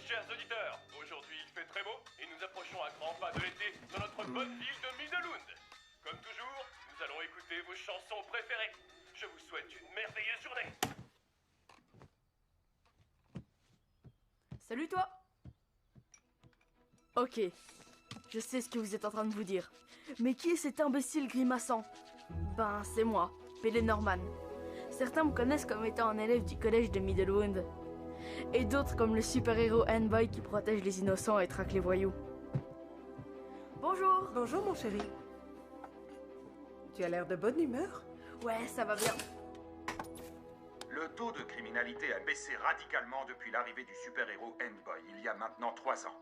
chers auditeurs. Aujourd'hui, il fait très beau et nous approchons à grands pas de l'été dans notre bonne ville de Middelhound. Comme toujours, nous allons écouter vos chansons préférées. Je vous souhaite une merveilleuse journée. Salut toi! Ok, je sais ce que vous êtes en train de vous dire. Mais qui est cet imbécile grimaçant? Ben, c'est moi, Pélé Norman. Certains me connaissent comme étant un élève du collège de Middelhound. Et d'autres comme le super-héros N-Boy qui protège les innocents et traque les voyous. Bonjour! Bonjour mon chéri. Tu as l'air de bonne humeur? Ouais, ça va bien. Le taux de criminalité a baissé radicalement depuis l'arrivée du super-héros N-Boy, il y a maintenant 3 ans.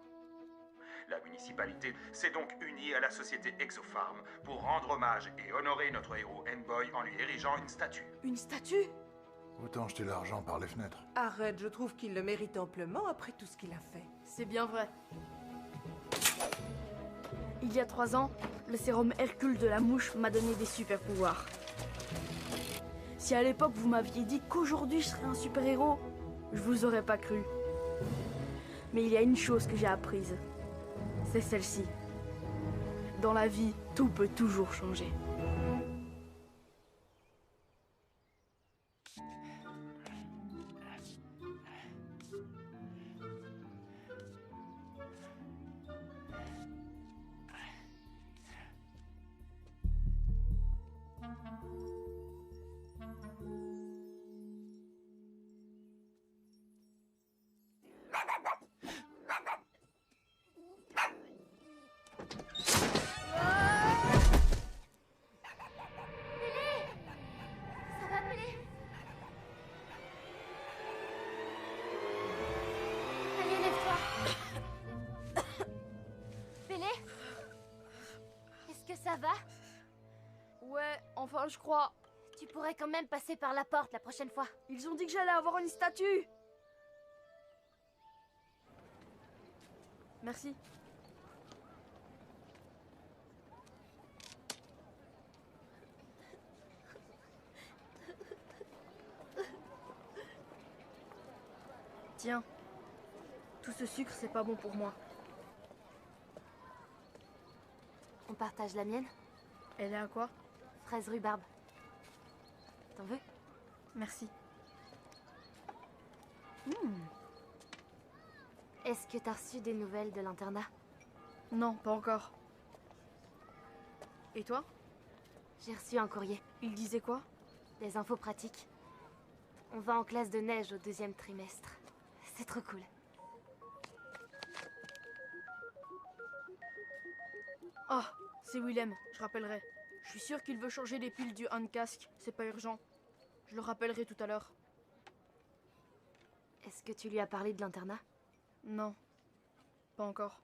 La municipalité s'est donc unie à la société Exopharm pour rendre hommage et honorer notre héros N-Boy en lui érigeant une statue. Une statue? Autant jeter l'argent par les fenêtres. Arrête, je trouve qu'il le mérite amplement après tout ce qu'il a fait. C'est bien vrai. Il y a 3 ans, le sérum Hercule de la mouche m'a donné des super pouvoirs. Si à l'époque vous m'aviez dit qu'aujourd'hui je serais un super-héros, je vous aurais pas cru. Mais il y a une chose que j'ai apprise. C'est celle-ci. Dans la vie, tout peut toujours changer. Ça va, Pélé? Allez, lève-toi. Pélé? Est-ce que ça va? Ouais, enfin je crois. Tu pourrais quand même passer par la porte la prochaine fois. Ils ont dit que j'allais avoir une statue. Merci. Tiens, tout ce sucre, c'est pas bon pour moi. On partage la mienne? Elle est à quoi? Fraise rhubarbe. T'en veux? Merci. Est-ce que t'as reçu des nouvelles de l'internat? Non, pas encore. Et toi? J'ai reçu un courrier. Il disait quoi? Des infos pratiques. On va en classe de neige au 2e trimestre. C'est trop cool. Ah, c'est Willem, je rappellerai. Je suis sûr qu'il veut changer les piles du hand-casque, c'est pas urgent. Je le rappellerai tout à l'heure. Est-ce que tu lui as parlé de l'internat? Non, pas encore.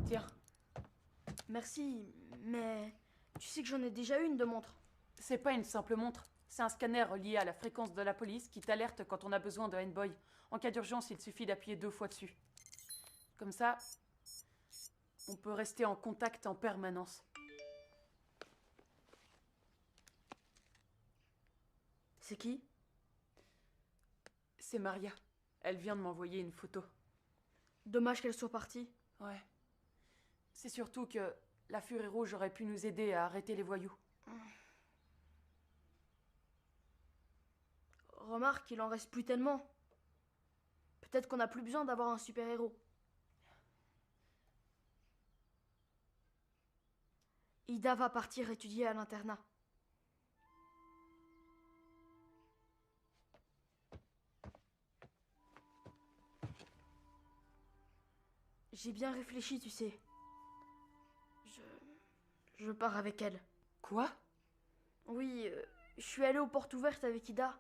Tiens, Merci, mais tu sais que j'en ai déjà une de montre. c'est pas une simple montre. C'est un scanner relié à la fréquence de la police qui t'alerte quand on a besoin de N-Boy. En cas d'urgence, il suffit d'appuyer 2 fois dessus. Comme ça, on peut rester en contact en permanence. C'est qui? C'est Maria. Elle vient de m'envoyer une photo. Dommage qu'elle soit partie. Ouais. C'est surtout que la Furie Rouge aurait pu nous aider à arrêter les voyous. Remarque, il en reste plus tellement. Peut-être qu'on n'a plus besoin d'avoir un super-héros. Ida va partir étudier à l'internat. J'ai bien réfléchi, tu sais. Je pars avec elle. Quoi? Oui, je suis allée aux portes ouvertes avec Ida.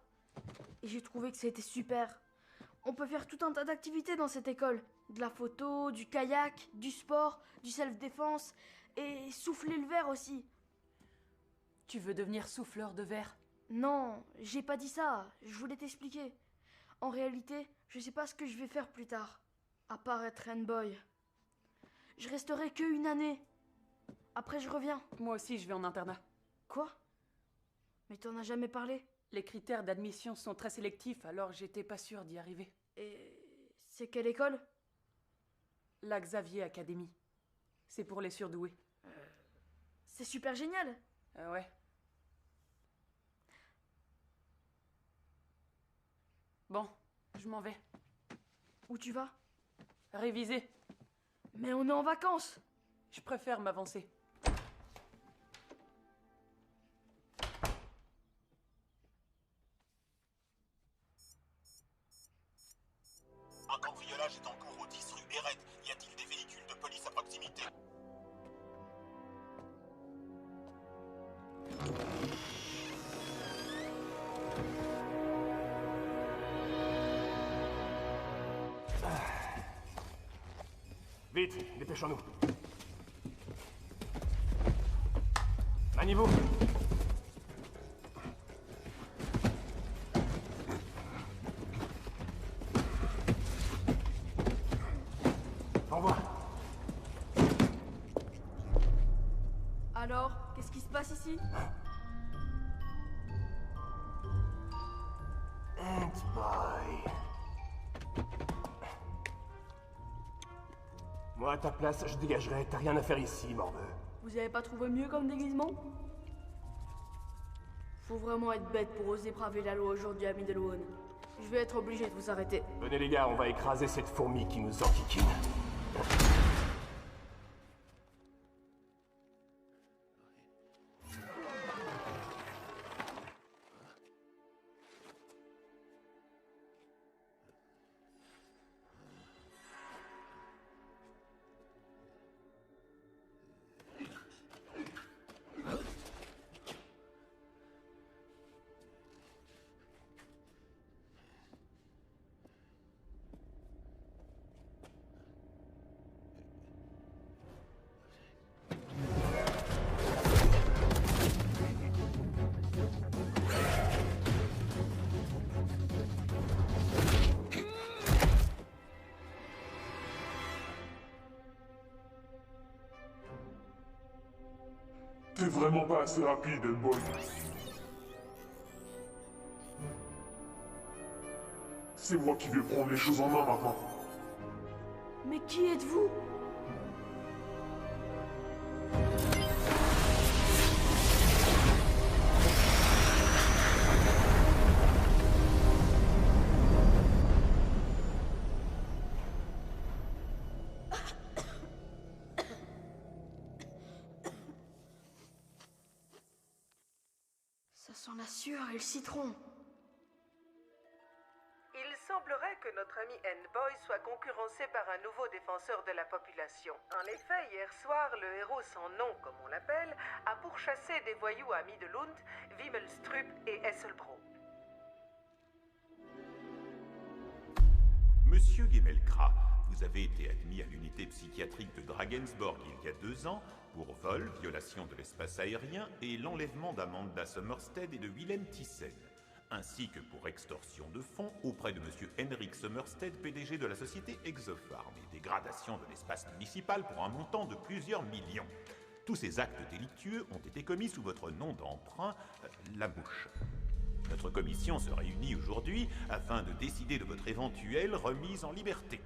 Et j'ai trouvé que c'était super. On peut faire tout un tas d'activités dans cette école. De la photo, du kayak, du sport, du self-défense et souffler le verre aussi. Tu veux devenir souffleur de verre? Non, j'ai pas dit ça. Je voulais t'expliquer. En réalité, je sais pas ce que je vais faire plus tard. À part être N-Boy. Je resterai que une année. Après, je reviens. Moi aussi, je vais en internat. Quoi? Mais t'en as jamais parlé? Les critères d'admission sont très sélectifs, alors j'étais pas sûre d'y arriver. Et c'est quelle école? La Xavier Academy. C'est pour les surdoués. C'est super génial. Ouais. Bon, je m'en vais. Où tu vas? Réviser. Mais on est en vacances. Je préfère m'avancer. Un cambriolage est en cours au 10 rue Héred. Y a-t-il des véhicules de police à proximité? Vite, dépêchons-nous. Maniez-vous. Au revoir. Alors, qu'est-ce qui se passe ici? Ant-Boy. Moi, à ta place, je dégagerais. T'as rien à faire ici, morveux. Vous avez pas trouvé mieux comme déguisement? Faut vraiment être bête pour oser braver la loi aujourd'hui à Middlewood. Je vais être obligé de vous arrêter. Venez les gars, on va écraser cette fourmi qui nous enquiquine. T'es vraiment pas assez rapide, Ant-Boy. C'est moi qui vais prendre les choses en main maintenant. Mais qui êtes-vous? Ça sent la sueur et le citron. Il semblerait que notre ami Ant-Boy soit concurrencé par un nouveau défenseur de la population. En effet, hier soir, le héros sans nom, comme on l'appelle, a pourchassé des voyous à Middlewood, Wimmelstrup et Esselbro. Monsieur Gemelkra, vous avez été admis à l'unité psychiatrique de Dragensborg il y a 2 ans pour vol, violation de l'espace aérien et l'enlèvement d'Amanda Summersted et de Willem Thyssen, ainsi que pour extorsion de fonds auprès de monsieur Henrik Summersted, PDG de la société Exopharm, et dégradation de l'espace municipal pour un montant de plusieurs millions. Tous ces actes délictueux ont été commis sous votre nom d'emprunt, La Mouche. Notre commission se réunit aujourd'hui afin de décider de votre éventuelle remise en liberté.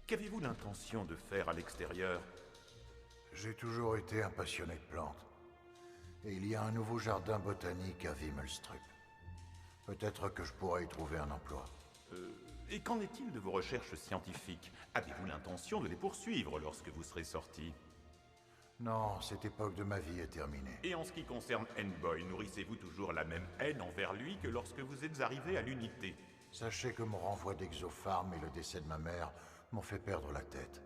Qu'avez-vous l'intention de faire à l'extérieur? J'ai toujours été un passionné de plantes. Et il y a un nouveau jardin botanique à Wimmelstrup. Peut-être que je pourrais y trouver un emploi. Et qu'en est-il de vos recherches scientifiques? Avez-vous l'intention de les poursuivre lorsque vous serez sorti? Non, cette époque de ma vie est terminée. Et en ce qui concerne Ant-Boy, nourrissez-vous toujours la même haine envers lui que lorsque vous êtes arrivé à l'unité? Sachez que mon renvoi d'Exopharm et le décès de ma mère m'ont fait perdre la tête.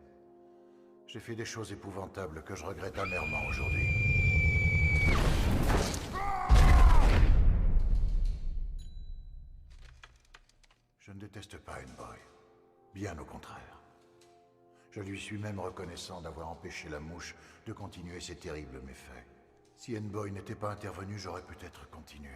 J'ai fait des choses épouvantables que je regrette amèrement aujourd'hui. Je ne déteste pas Ant-Boy. Bien au contraire. Je lui suis même reconnaissant d'avoir empêché la mouche de continuer ses terribles méfaits. Si Ant-Boy n'était pas intervenu, j'aurais peut-être continué.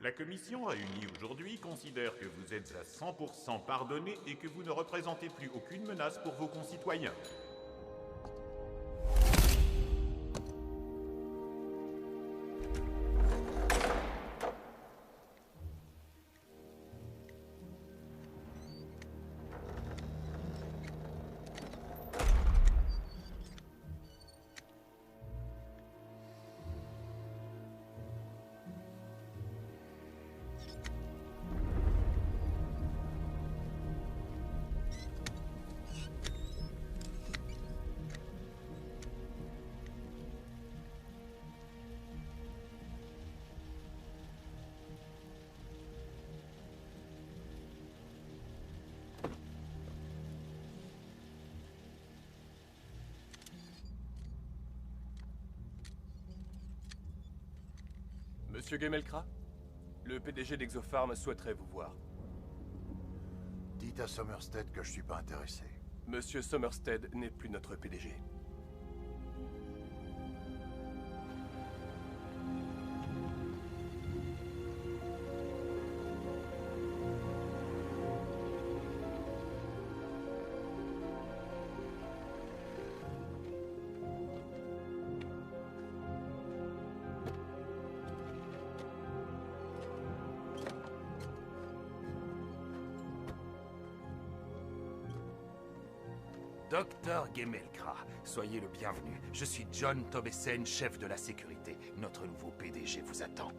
La commission réunie aujourd'hui considère que vous êtes à 100% pardonné et que vous ne représentez plus aucune menace pour vos concitoyens. Monsieur Gemelkra, le PDG d'Exopharm souhaiterait vous voir. Dites à Somerstead que je suis pas intéressé. Monsieur Somerstead n'est plus notre PDG. Docteur Gemelkra, soyez le bienvenu. Je suis John Tobesen, chef de la sécurité. Notre nouveau PDG vous attend.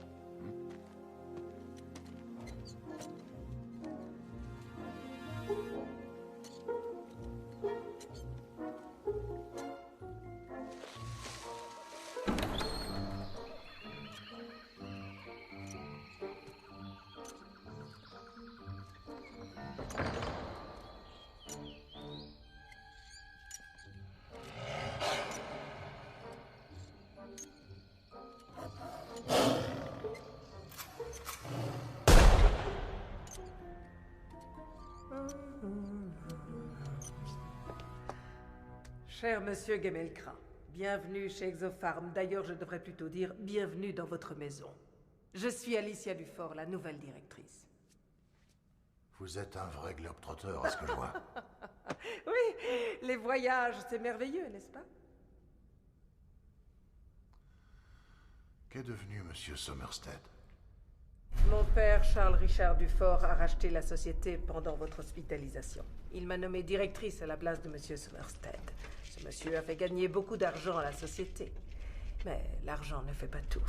Cher monsieur Gemelkra, bienvenue chez Exopharm. D'ailleurs, je devrais plutôt dire bienvenue dans votre maison. Je suis Alicia Dufort, la nouvelle directrice. Vous êtes un vrai globe-trotter, à ce que je vois. Oui, les voyages, c'est merveilleux, n'est-ce pas? Qu'est devenu Monsieur Somerstead? Mon père, Charles Richard Dufort, a racheté la société pendant votre hospitalisation. Il m'a nommée directrice à la place de monsieur Somerstead. Ce monsieur a fait gagner beaucoup d'argent à la société. Mais l'argent ne fait pas tout.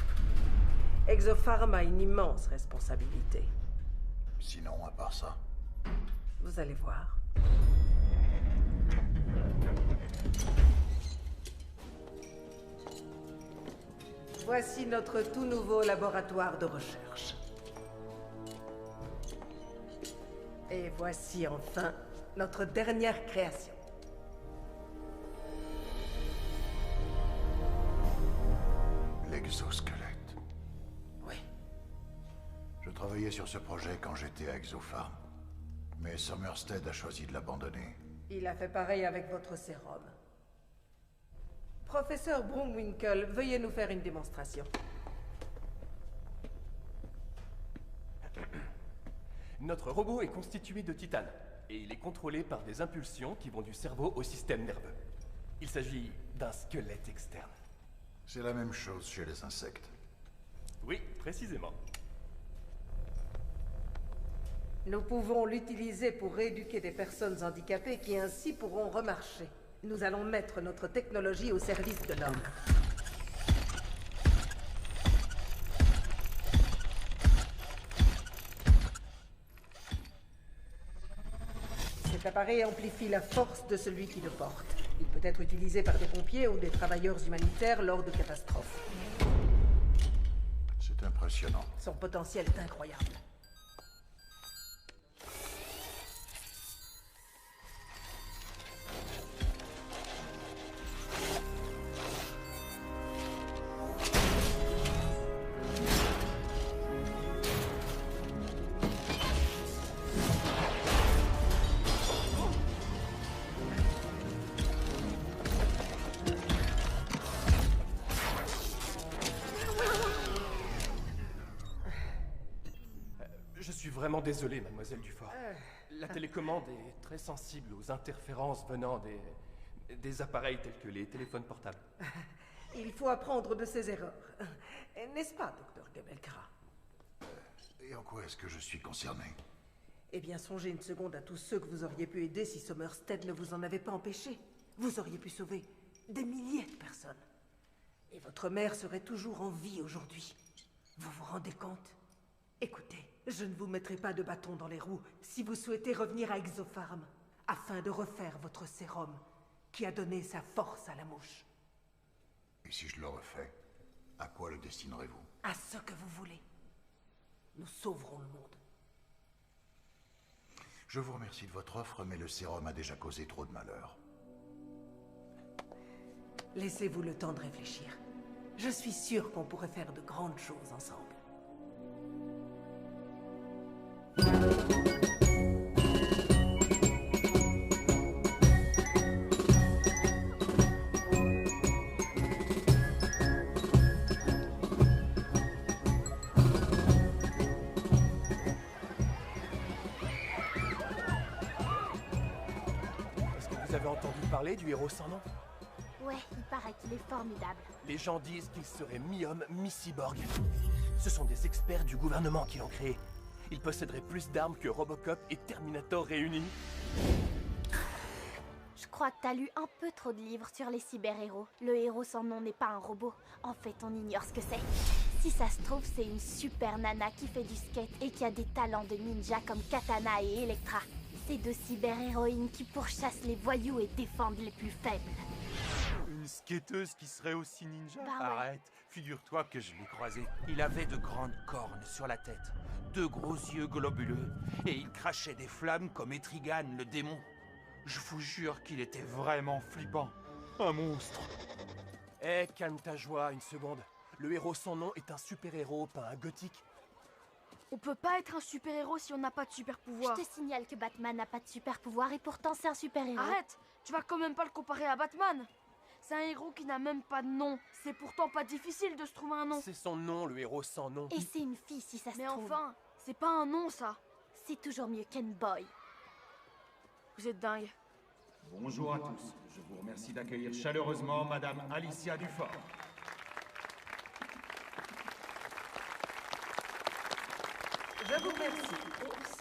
Exopharm a une immense responsabilité. Sinon, à part ça. Vous allez voir. Voici notre tout nouveau laboratoire de recherche. Et voici enfin notre dernière création. L'exosquelette. Oui. Je travaillais sur ce projet quand j'étais à Exopharm. Mais Somerstead a choisi de l'abandonner. Il a fait pareil avec votre sérum. Professeur Brumwinkle, veuillez nous faire une démonstration. Notre robot est constitué de titane, et il est contrôlé par des impulsions qui vont du cerveau au système nerveux. Il s'agit d'un squelette externe. C'est la même chose chez les insectes. Oui, précisément. Nous pouvons l'utiliser pour rééduquer des personnes handicapées qui ainsi pourront remarcher. Nous allons mettre notre technologie au service de l'homme. Cet appareil amplifie la force de celui qui le porte. Il peut être utilisé par des pompiers ou des travailleurs humanitaires lors de catastrophes. C'est impressionnant. Son potentiel est incroyable. vraiment désolé, mademoiselle Dufort. La télécommande est très sensible aux interférences venant des appareils tels que les téléphones portables. Il faut apprendre de ses erreurs. N'est-ce pas, docteur Gemelkra? Et en quoi est-ce que je suis concerné? Eh bien, songez une seconde à tous ceux que vous auriez pu aider si Somerstead ne vous en avait pas empêché. Vous auriez pu sauver des milliers de personnes. Et votre mère serait toujours en vie aujourd'hui. Vous vous rendez compte? Écoutez, je ne vous mettrai pas de bâton dans les roues si vous souhaitez revenir à Exopharm, afin de refaire votre sérum qui a donné sa force à la mouche. Et si je le refais, à quoi le destinerez-vous? À ce que vous voulez. Nous sauverons le monde. Je vous remercie de votre offre, mais le sérum a déjà causé trop de malheur. Laissez-vous le temps de réfléchir. Je suis sûre qu'on pourrait faire de grandes choses ensemble. Est-ce que vous avez entendu parler du héros sans nom? Ouais, il paraît qu'il est formidable. Les gens disent qu'il serait mi-homme, mi-cyborg. Ce sont des experts du gouvernement qui l'ont créé. Il posséderait plus d'armes que Robocop et Terminator réunis. Je crois que t'as lu un peu trop de livres sur les cyber-héros. Le héros sans nom n'est pas un robot. En fait, on ignore ce que c'est. Si ça se trouve, c'est une super nana qui fait du skate et qui a des talents de ninja comme Katana et Elektra. C'est deux cyber-héroïnes qui pourchassent les voyous et défendent les plus faibles. Une skateuse qui serait aussi ninja? Bah ouais. Arrête, figure-toi que je l'ai croisé. Il avait de grandes cornes sur la tête, deux gros yeux globuleux, et il crachait des flammes comme Etrigan, le démon. Je vous jure qu'il était vraiment flippant. Un monstre. Eh, calme ta joie, une seconde. Le héros sans nom est un super-héros, pas un gothique. On peut pas être un super-héros si on n'a pas de super-pouvoir. Je te signale que Batman n'a pas de super-pouvoir et pourtant c'est un super-héros. Arrête! Tu vas quand même pas le comparer à Batman. C'est un héros qui n'a même pas de nom. C'est pourtant pas difficile de se trouver un nom. C'est son nom, le héros sans nom. Et c'est une fille si ça se Mais trouve. enfin, c'est pas un nom ça. C'est toujours mieux qu'N-Boy. Vous êtes dingue. Bonjour à tous. Je vous remercie d'accueillir chaleureusement Madame Alicia Dufort. Je vous remercie. Oups.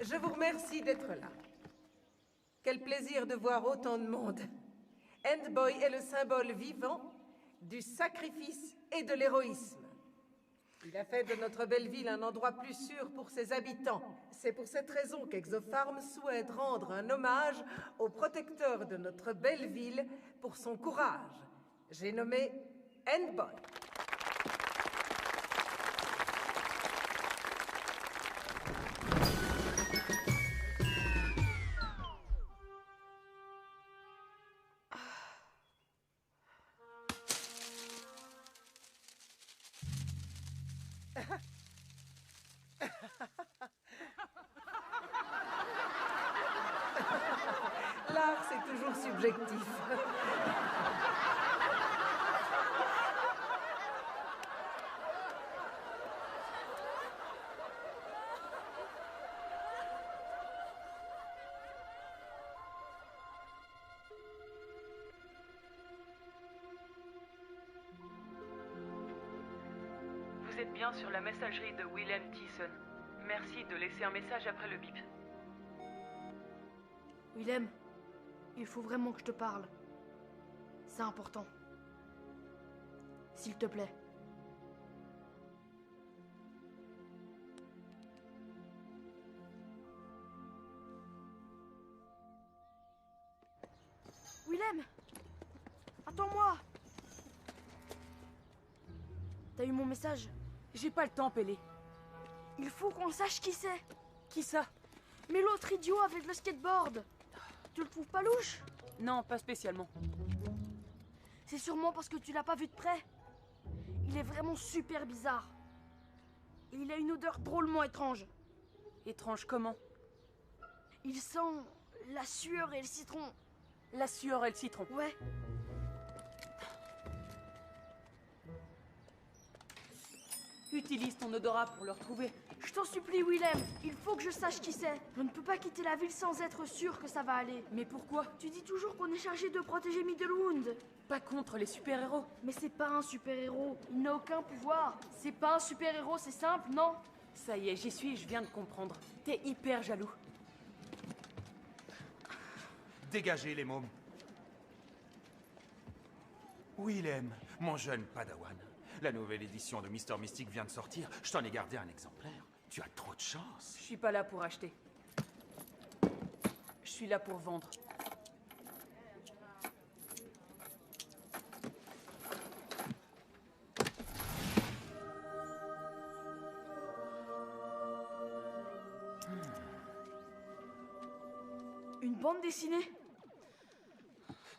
Je vous remercie d'être là. Quel plaisir de voir autant de monde. N-Boy est le symbole vivant du sacrifice et de l'héroïsme. Il a fait de notre belle ville un endroit plus sûr pour ses habitants. C'est pour cette raison qu'Exopharm souhaite rendre un hommage au protecteur de notre belle ville pour son courage. J'ai nommé N-Boy. L'art, c'est toujours subjectif. Vous êtes bien sur la messagerie de Willem Thiessen. Merci de laisser un message après le bip. Willem, il faut vraiment que je te parle. C'est important. S'il te plaît. Willem! Attends-moi! T'as eu mon message? J'ai pas le temps, Pélé. Il faut qu'on sache qui c'est. Qui ça? Mais l'autre idiot avec le skateboard. Tu le trouves pas louche? Non, pas spécialement. C'est sûrement parce que tu l'as pas vu de près. Il est vraiment super bizarre. Et il a une odeur drôlement étrange. Étrange comment? Il sent la sueur et le citron. La sueur et le citron. Ouais. Utilise ton odorat pour le retrouver. Je t'en supplie, Willem, il faut que je sache qui c'est. Je ne peux pas quitter la ville sans être sûr que ça va aller. Mais pourquoi? Tu dis toujours qu'on est chargé de protéger Middlewood. Pas contre les super-héros. Mais c'est pas un super-héros, il n'a aucun pouvoir. C'est pas un super-héros, c'est simple, non? Ça y est, j'y suis, je viens de comprendre. T'es hyper jaloux. Dégagez les mômes. Willem, mon jeune padawan. La nouvelle édition de Mister Mystique vient de sortir. Je t'en ai gardé un exemplaire. Tu as trop de chance. Je suis pas là pour acheter. Je suis là pour vendre. Une bande dessinée?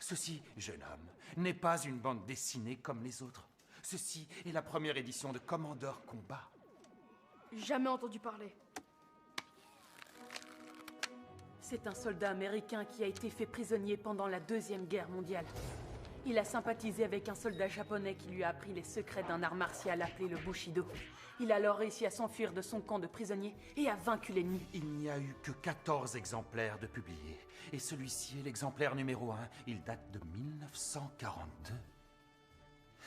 Ceci, jeune homme, n'est pas une bande dessinée comme les autres. Ceci est la première édition de Commander Combat. Jamais entendu parler. C'est un soldat américain qui a été fait prisonnier pendant la Deuxième Guerre mondiale. Il a sympathisé avec un soldat japonais qui lui a appris les secrets d'un art martial appelé le Bushido. Il a alors réussi à s'enfuir de son camp de prisonniers et a vaincu l'ennemi. Il n'y a eu que 14 exemplaires de publiés. Et celui-ci est l'exemplaire numéro 1. Il date de 1942.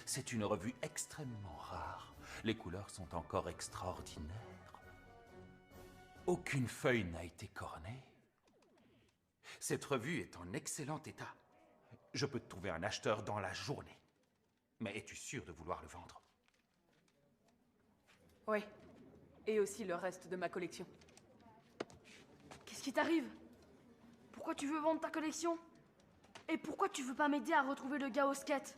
C'est une revue extrêmement rare. Les couleurs sont encore extraordinaires. Aucune feuille n'a été cornée. Cette revue est en excellent état. Je peux te trouver un acheteur dans la journée. Mais es-tu sûr de vouloir le vendre? Oui. Et aussi le reste de ma collection. Qu'est-ce qui t'arrive? Pourquoi tu veux vendre ta collection? Et pourquoi tu veux pas m'aider à retrouver le gars au skate?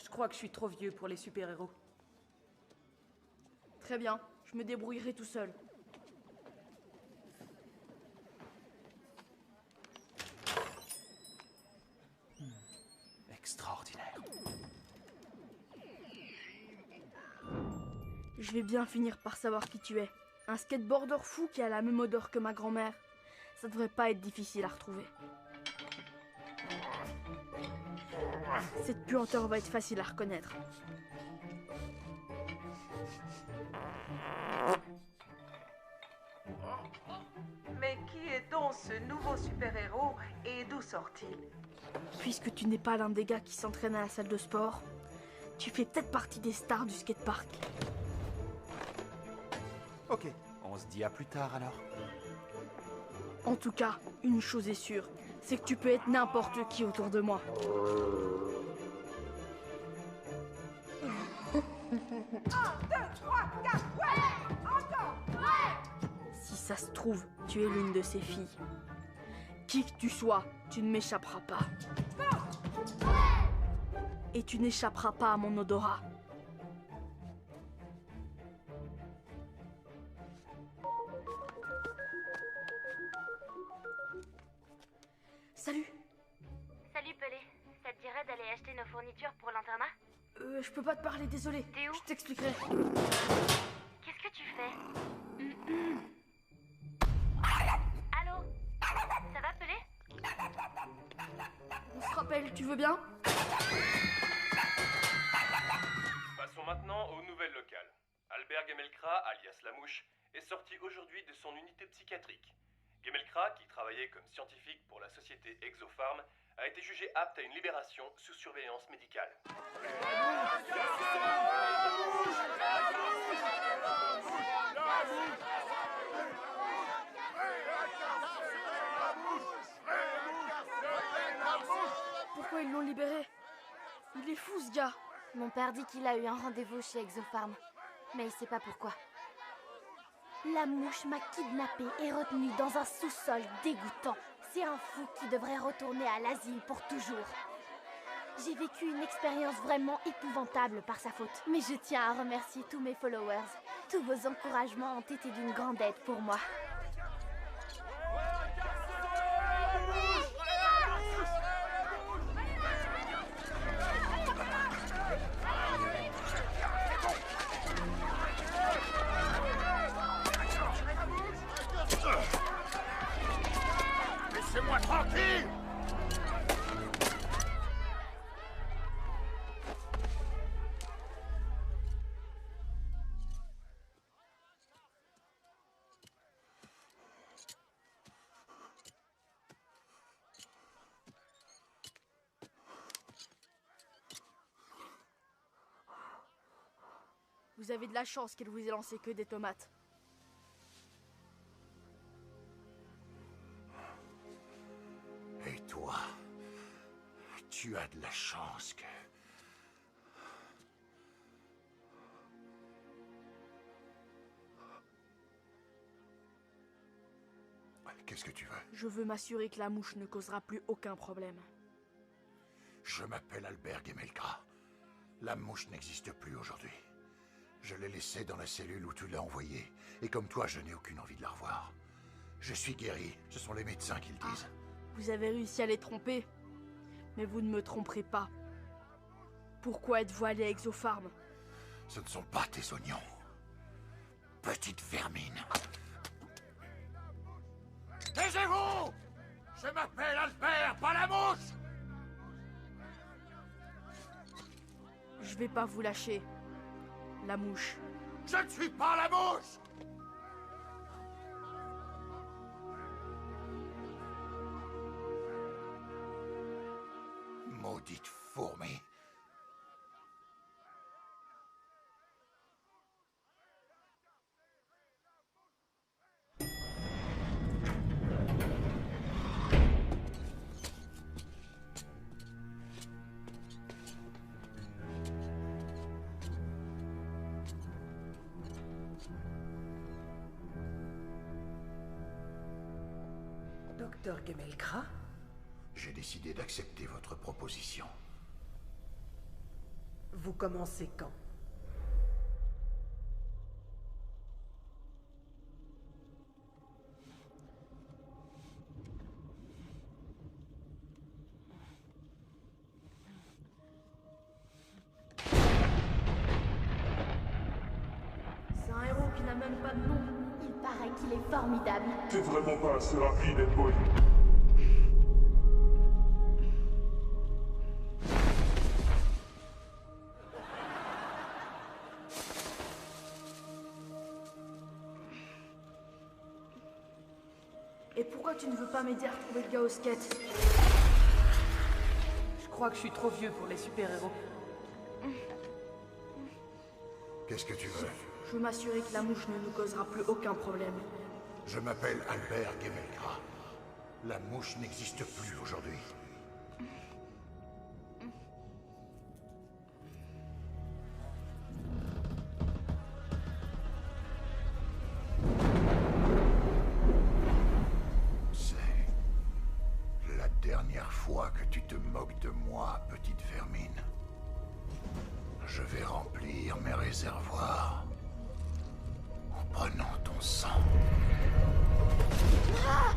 Je crois que je suis trop vieux pour les super-héros. Très bien, je me débrouillerai tout seul. Extraordinaire. Je vais bien finir par savoir qui tu es. Un skateboarder fou qui a la même odeur que ma grand-mère. Ça devrait pas être difficile à retrouver. Cette puanteur va être facile à reconnaître. Mais qui est donc ce nouveau super-héros et d'où sort-il? Puisque tu n'es pas l'un des gars qui s'entraînent à la salle de sport, tu fais peut-être partie des stars du skatepark. Ok, on se dit à plus tard alors. En tout cas, une chose est sûre, c'est que tu peux être n'importe qui autour de moi. 1, 2, 3, 4, ouais! Encore! Ouais! Si ça se trouve, tu es l'une de ces filles. Qui que tu sois, tu ne m'échapperas pas. Et tu n'échapperas pas à mon odorat. Salut. Salut Pelé, ça te dirait d'aller acheter nos fournitures pour l'internat? Je peux pas te parler, désolé. T'es où? Je t'expliquerai. Qu'est-ce que tu fais? Allô? Ça va Pelé? On se rappelle, tu veux bien? Passons maintenant aux nouvelles locales. Albert Gemelkra, alias La Mouche, est sorti aujourd'hui de son unité psychiatrique. Gemelkra, qui travaillait comme scientifique pour la société Exopharm, a été jugé apte à une libération sous surveillance médicale. Pourquoi ils l'ont libéré? Il est fou ce gars. Mon père dit qu'il a eu un rendez-vous chez Exopharm, mais il sait pas pourquoi. La mouche m'a kidnappée et retenue dans un sous-sol dégoûtant. C'est un fou qui devrait retourner à l'asile pour toujours. J'ai vécu une expérience vraiment épouvantable par sa faute. Mais je tiens à remercier tous mes followers. Tous vos encouragements ont été d'une grande aide pour moi. Laissez-moi tranquille! Vous avez de la chance qu'elle vous ait lancé que des tomates. Et toi, tu as de la chance que... Qu'est-ce que tu veux? Je veux m'assurer que la mouche ne causera plus aucun problème. Je m'appelle Albert Gemelkra. La mouche n'existe plus aujourd'hui. Je l'ai laissée dans la cellule où tu l'as envoyée, et comme toi, je n'ai aucune envie de la revoir. Je suis guéri, ce sont les médecins qui le disent. Vous avez réussi à les tromper, mais vous ne me tromperez pas. Pourquoi êtes-vous allé à Exopharm? Ce ne sont pas tes oignons. Petite vermine. Taisez-vous! Je m'appelle Albert, pas la mouche! Je vais pas vous lâcher, la mouche. Je ne suis pas la mouche! Maudite fourmi. Docteur Gemelkra? J'ai décidé d'accepter votre proposition. Vous commencez quand? C'est un héros qui n'a même pas de nom. Il paraît qu'il est formidable. T'es vraiment pas assez rapide, N-Boy. Et pourquoi tu ne veux pas m'aider à retrouver le gars au skate? Je crois que je suis trop vieux pour les super-héros. Qu'est-ce que tu veux? Je veux m'assurer que la mouche ne nous causera plus aucun problème. Je m'appelle Albert Gemelkra. La mouche n'existe plus aujourd'hui. C'est la dernière fois que tu te moques de moi, petite vermine. Je vais remplir mes réservoirs en prenant ton sang. Ah!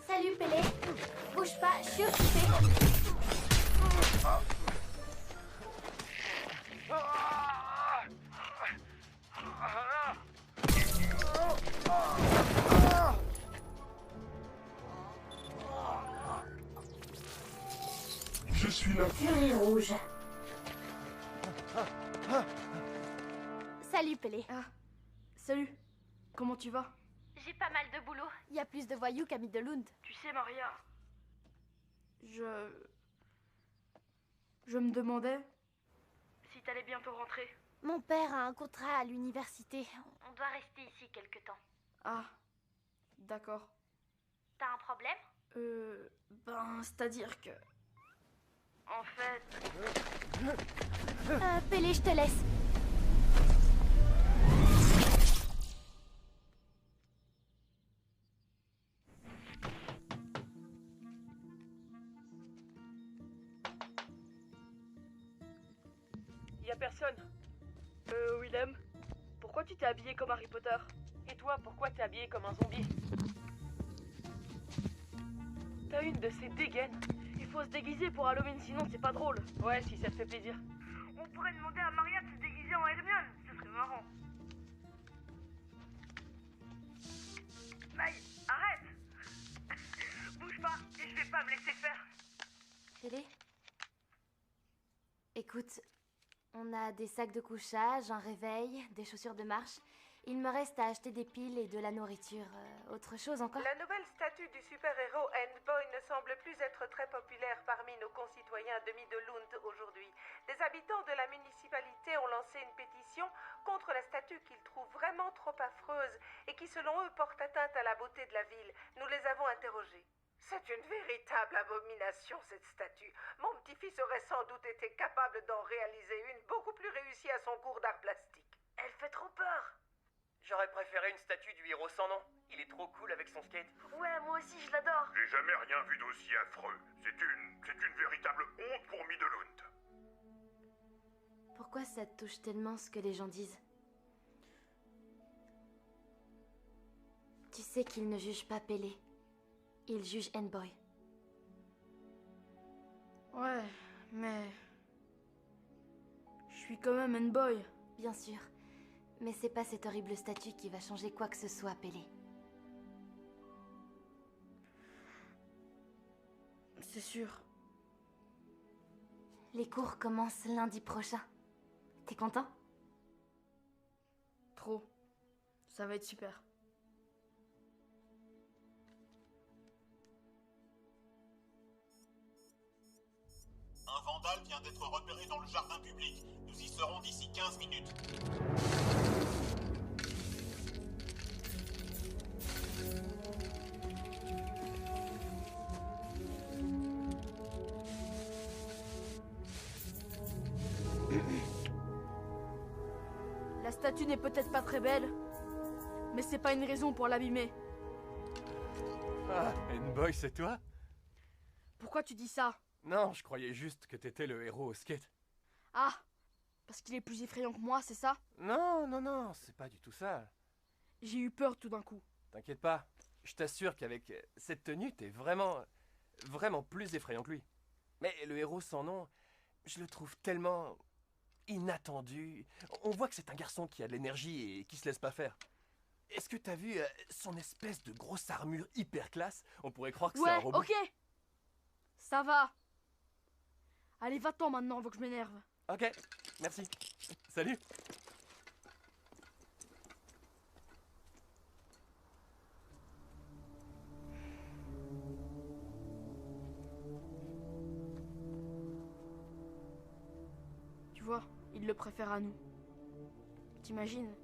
Salut Pélé. Bouge pas, je suis occupée. Je suis la Furie rouge. Salut Pélé. Ah, salut. Comment tu vas? J'ai pas mal de boulot. Il y a plus de voyous qu'à Middelund. Tu sais, Maria, je me demandais si t'allais bientôt rentrer. Mon père a un contrat à l'université. On doit rester ici quelque temps. Ah, d'accord. T'as un problème? C'est-à-dire que... En fait... Pélé, je te laisse. personne. Willem, pourquoi tu t'es habillé comme Harry Potter? Et toi, pourquoi t'es habillé comme un zombie? T'as une de ces dégaines. Il faut se déguiser pour Halloween, sinon c'est pas drôle. Ouais, si ça te fait plaisir. On pourrait demander à Maria de se déguiser en Hermione, ce serait marrant. Maï, arrête. Bouge pas, et je vais pas me laisser faire. Télé? Écoute, on a des sacs de couchage, un réveil, des chaussures de marche. Il me reste à acheter des piles et de la nourriture. Autre chose encore? La nouvelle statue du super-héros Endboy ne semble plus être très populaire parmi nos concitoyens demi de Lund aujourd'hui. Des habitants de la municipalité ont lancé une pétition contre la statue qu'ils trouvent vraiment trop affreuse et qui, selon eux, porte atteinte à la beauté de la ville. Nous les avons interrogés. C'est une véritable abomination, cette statue. Mon petit-fils aurait sans doute été capable d'en réaliser une beaucoup plus réussie à son cours d'art plastique. Elle fait trop peur. J'aurais préféré une statue du héros sans nom. Il est trop cool avec son skate. Ouais, moi aussi, je l'adore. J'ai jamais rien vu d'aussi affreux. C'est une véritable honte pour Middelund. Pourquoi ça te touche tellement ce que les gens disent? Tu sais qu'ils ne jugent pas Pélé. Ils jugent Endboy. Ouais, mais... je suis quand même Endboy. Bien sûr. Mais c'est pas cette horrible statue qui va changer quoi que ce soit, Pélé. C'est sûr. Les cours commencent lundi prochain. T'es content? Trop. Ça va être super. Un vandale vient d'être repéré dans le jardin public. Nous y serons d'ici 15 minutes. La statue n'est peut-être pas très belle, mais c'est pas une raison pour l'abîmer. Ah, Endboy, c'est toi? Pourquoi tu dis ça? Non, je croyais juste que t'étais le héros au skate. Ah, parce qu'il est plus effrayant que moi, c'est ça? Non, c'est pas du tout ça. J'ai eu peur tout d'un coup. T'inquiète pas, je t'assure qu'avec cette tenue, t'es vraiment plus effrayant que lui. Mais le héros sans nom, je le trouve tellement inattendu. On voit que c'est un garçon qui a de l'énergie et qui se laisse pas faire. Est-ce que t'as vu son espèce de grosse armure hyper classe? On pourrait croire que c'est un robot. Ouais, ok. Ça va. Allez, va-t'en maintenant avant que je m'énerve. Ok, merci. Salut. Tu vois, il le préfère à nous. T'imagines?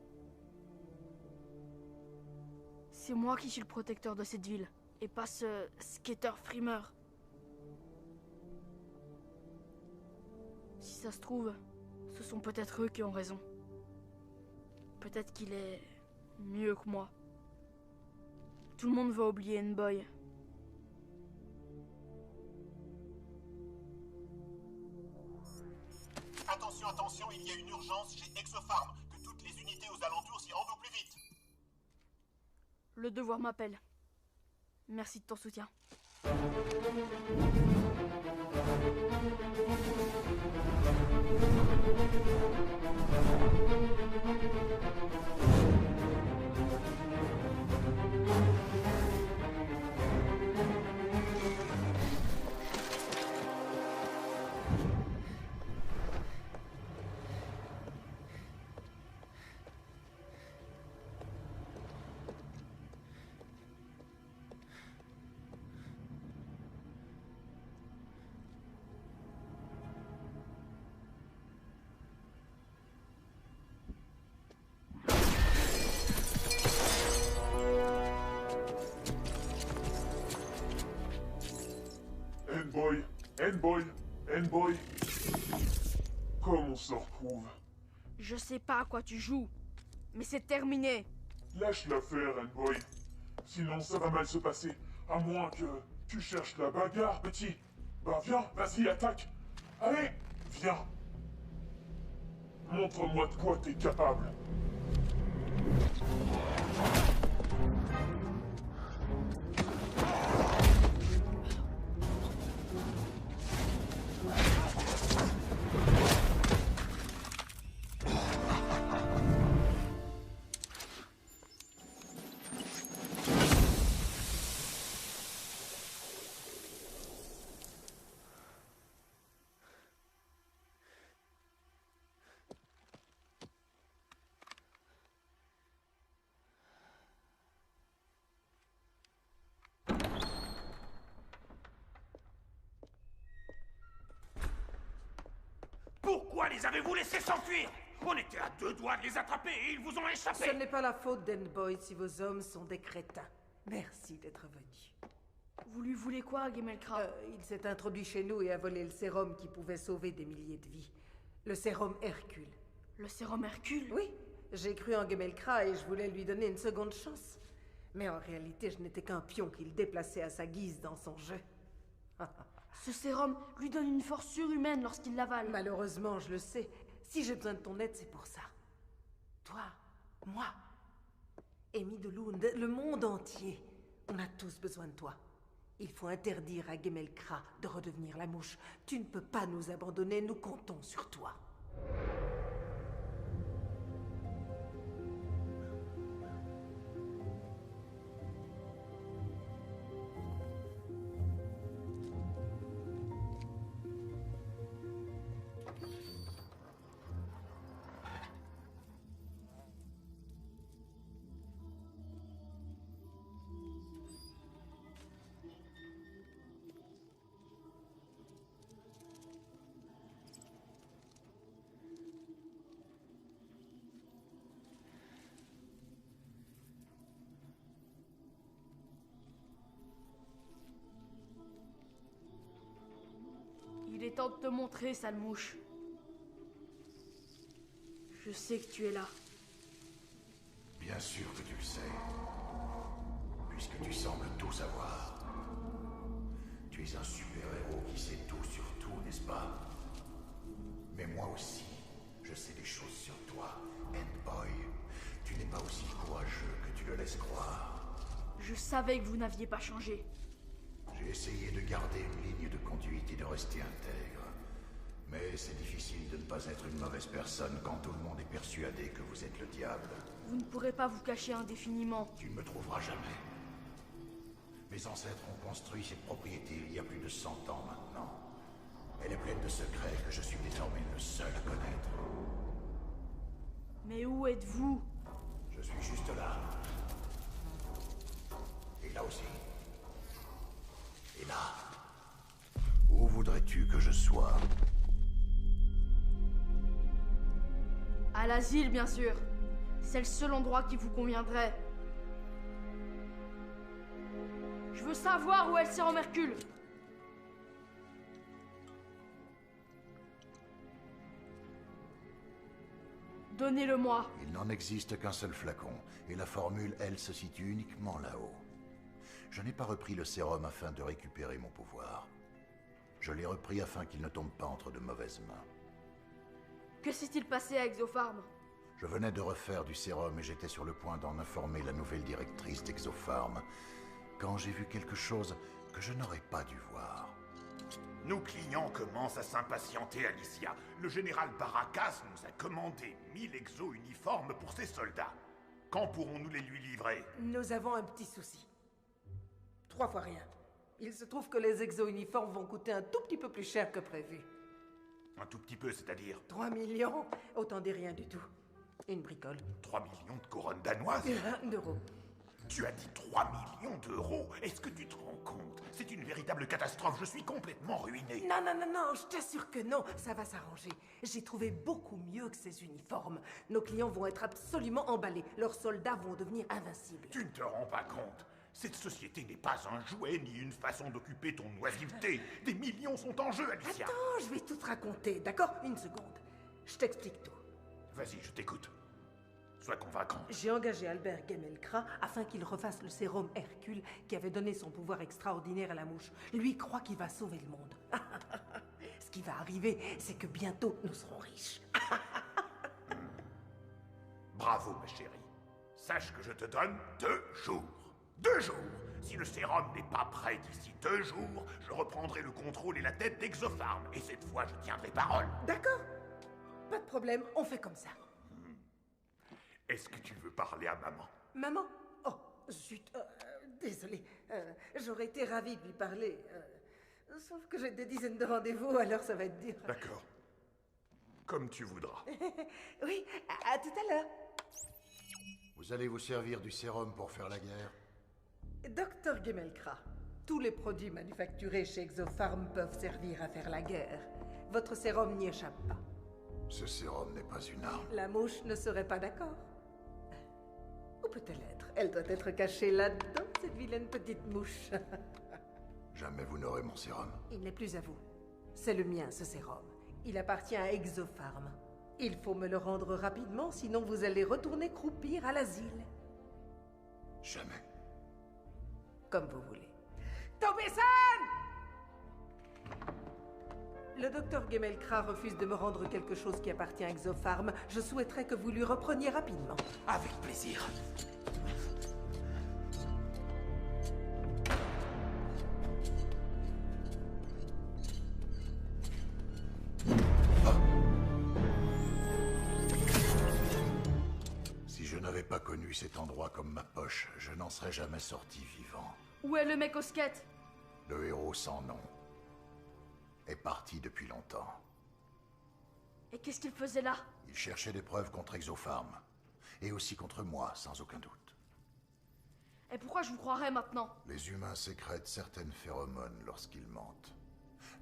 C'est moi qui suis le protecteur de cette ville, et pas ce skater frimeur. Si ça se trouve, ce sont peut-être eux qui ont raison. Peut-être qu'il est mieux que moi. Tout le monde va oublier Endboy. Attention, il y a une urgence chez Exopharm. Que toutes les unités aux alentours s'y rendent au plus vite. Le devoir m'appelle. Merci de ton soutien. Endboy. Comment on se retrouve? Je sais pas à quoi tu joues, mais c'est terminé. Lâche l'affaire, Endboy. Sinon, ça va mal se passer. À moins que tu cherches la bagarre, petit. Bah viens, vas-y, attaque. Allez, viens. Montre-moi de quoi t'es capable. Pourquoi les avez-vous laissés s'enfuir? On était à 2 doigts de les attraper et ils vous ont échappé. Ce n'est pas la faute d'Endboy si vos hommes sont des crétins. Merci d'être venu. Vous lui voulez quoi, Gemelkra? Il s'est introduit chez nous et a volé le sérum qui pouvait sauver des milliers de vies. Le sérum Hercule. Le sérum Hercule? Oui, j'ai cru en Gemelkra et je voulais lui donner une seconde chance. Mais en réalité, je n'étais qu'un pion qu'il déplaçait à sa guise dans son jeu. Ce sérum lui donne une force surhumaine lorsqu'il l'avale. Malheureusement, je le sais. Si j'ai besoin de ton aide, c'est pour ça. Toi, moi, Amy de Lund, le monde entier, on a tous besoin de toi. Il faut interdire à Gemelkra de redevenir la mouche. Tu ne peux pas nous abandonner, nous comptons sur toi. Il est temps de te montrer, sale mouche. Je sais que tu es là. Bien sûr que tu le sais. Puisque tu sembles tout savoir. Tu es un super-héros qui sait tout sur tout, n'est-ce pas? Mais moi aussi, je sais des choses sur toi, Endboy. Tu n'es pas aussi courageux que tu le laisses croire. Je savais que vous n'aviez pas changé. J'ai essayé de garder une ligne de conduite et de rester intègre. Mais c'est difficile de ne pas être une mauvaise personne quand tout le monde est persuadé que vous êtes le diable. Vous ne pourrez pas vous cacher indéfiniment. Tu ne me trouveras jamais. Mes ancêtres ont construit cette propriété il y a plus de 100 ans maintenant. Elle est pleine de secrets que je suis désormais le seul à connaître. Mais où êtes-vous? Je suis juste là. Et là aussi. Et là. Où voudrais-tu que je sois? À l'asile, bien sûr. C'est le seul endroit qui vous conviendrait. Je veux savoir où est le sérum Hercule. Donnez-le-moi. Il n'en existe qu'un seul flacon, et la formule, elle, se situe uniquement là-haut. Je n'ai pas repris le sérum afin de récupérer mon pouvoir. Je l'ai repris afin qu'il ne tombe pas entre de mauvaises mains. Que s'est-il passé à Exopharm? Je venais de refaire du sérum et j'étais sur le point d'en informer la nouvelle directrice d'Exopharm, quand j'ai vu quelque chose que je n'aurais pas dû voir. Nos clients commencent à s'impatienter, Alicia. Le général Baracas nous a commandé 1000 exo-uniformes pour ses soldats. Quand pourrons-nous les lui livrer? Nous avons un petit souci. 3 fois rien. Il se trouve que les exo-uniformes vont coûter un tout petit peu plus cher que prévu. Un tout petit peu, c'est-à-dire? 3 millions? Autant dire rien du tout. Une bricole. 3 millions de couronnes danoises? D'euros. Tu as dit 3 millions d'euros? Est-ce que tu te rends compte? C'est une véritable catastrophe, je suis complètement ruiné. Non, non, non, non, je t'assure que non, ça va s'arranger. J'ai trouvé beaucoup mieux que ces uniformes. Nos clients vont être absolument emballés. Leurs soldats vont devenir invincibles. Tu ne te rends pas compte? Cette société n'est pas un jouet ni une façon d'occuper ton oisiveté. Des millions sont en jeu, Alicia. Attends, je vais tout te raconter, d'accord? Une seconde. Je t'explique tout. Vas-y, je t'écoute. Sois convaincant. J'ai engagé Albert Gemelkra afin qu'il refasse le sérum Hercule qui avait donné son pouvoir extraordinaire à la mouche. Lui croit qu'il va sauver le monde. Ce qui va arriver, c'est que bientôt nous serons riches. Bravo, ma chérie. Sache que je te donne 2 jours. 2 jours. Si le sérum n'est pas prêt d'ici 2 jours, je reprendrai le contrôle et la tête d'Exopharm. Et cette fois, je tiendrai parole. D'accord. Pas de problème, on fait comme ça. Est-ce que tu veux parler à maman? Maman? Oh, zut. Désolée. J'aurais été ravie de lui parler. Sauf que j'ai des dizaines de rendez-vous, alors ça va être dur. D'accord. Comme tu voudras. Oui, à tout à l'heure. Vous allez vous servir du sérum pour faire la guerre? Docteur Gemelkra, tous les produits manufacturés chez Exopharm peuvent servir à faire la guerre. Votre sérum n'y échappe pas. Ce sérum n'est pas une arme. La mouche ne serait pas d'accord. Ou peut-elle l'être? Elle doit être cachée là-dedans, cette vilaine petite mouche. Jamais vous n'aurez mon sérum. Il n'est plus à vous. C'est le mien, ce sérum. Il appartient à Exopharm. Il faut me le rendre rapidement, sinon vous allez retourner croupir à l'asile. Jamais. Comme vous voulez. Tobe-san! Le docteur Gemelkra refuse de me rendre quelque chose qui appartient à Exopharm. Je souhaiterais que vous lui repreniez rapidement. Avec plaisir. Si je n'avais pas connu cet endroit comme ma poche, je n'en serais jamais sorti vivant. Où est le mec au skate? Le héros sans nom est parti depuis longtemps. Et qu'est-ce qu'il faisait là? Il cherchait des preuves contre Exopharm. Et aussi contre moi, sans aucun doute. Et pourquoi je vous croirais maintenant? Les humains sécrètent certaines phéromones lorsqu'ils mentent.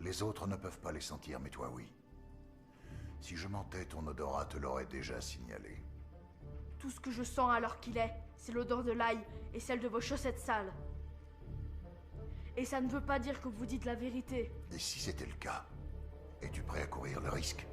Les autres ne peuvent pas les sentir, mais toi oui. Si je mentais, ton odorat te l'aurait déjà signalé. Tout ce que je sens alors qu'il est, c'est l'odeur de l'ail et celle de vos chaussettes sales. Et ça ne veut pas dire que vous dites la vérité. Et si c'était le cas, es-tu prêt à courir le risque?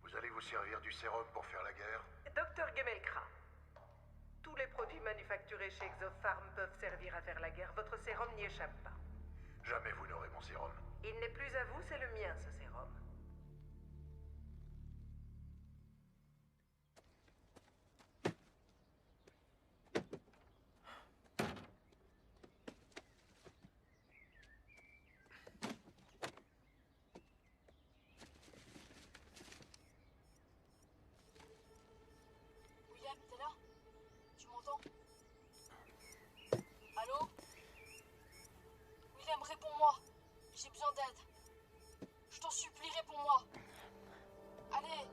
Vous allez vous servir du sérum pour faire la guerre? Docteur Gemelkra, tous les produits manufacturés chez Exopharm peuvent servir à faire la guerre. Votre sérum n'y échappe pas. Jamais vous n'aurez mon sérum. Il n'est plus à vous, c'est le mien, ce sérum. William, t'es là? Tu m'entends? Allô? William, réponds-moi. J'ai besoin d'aide. Je t'en supplie, réponds-moi. Allez.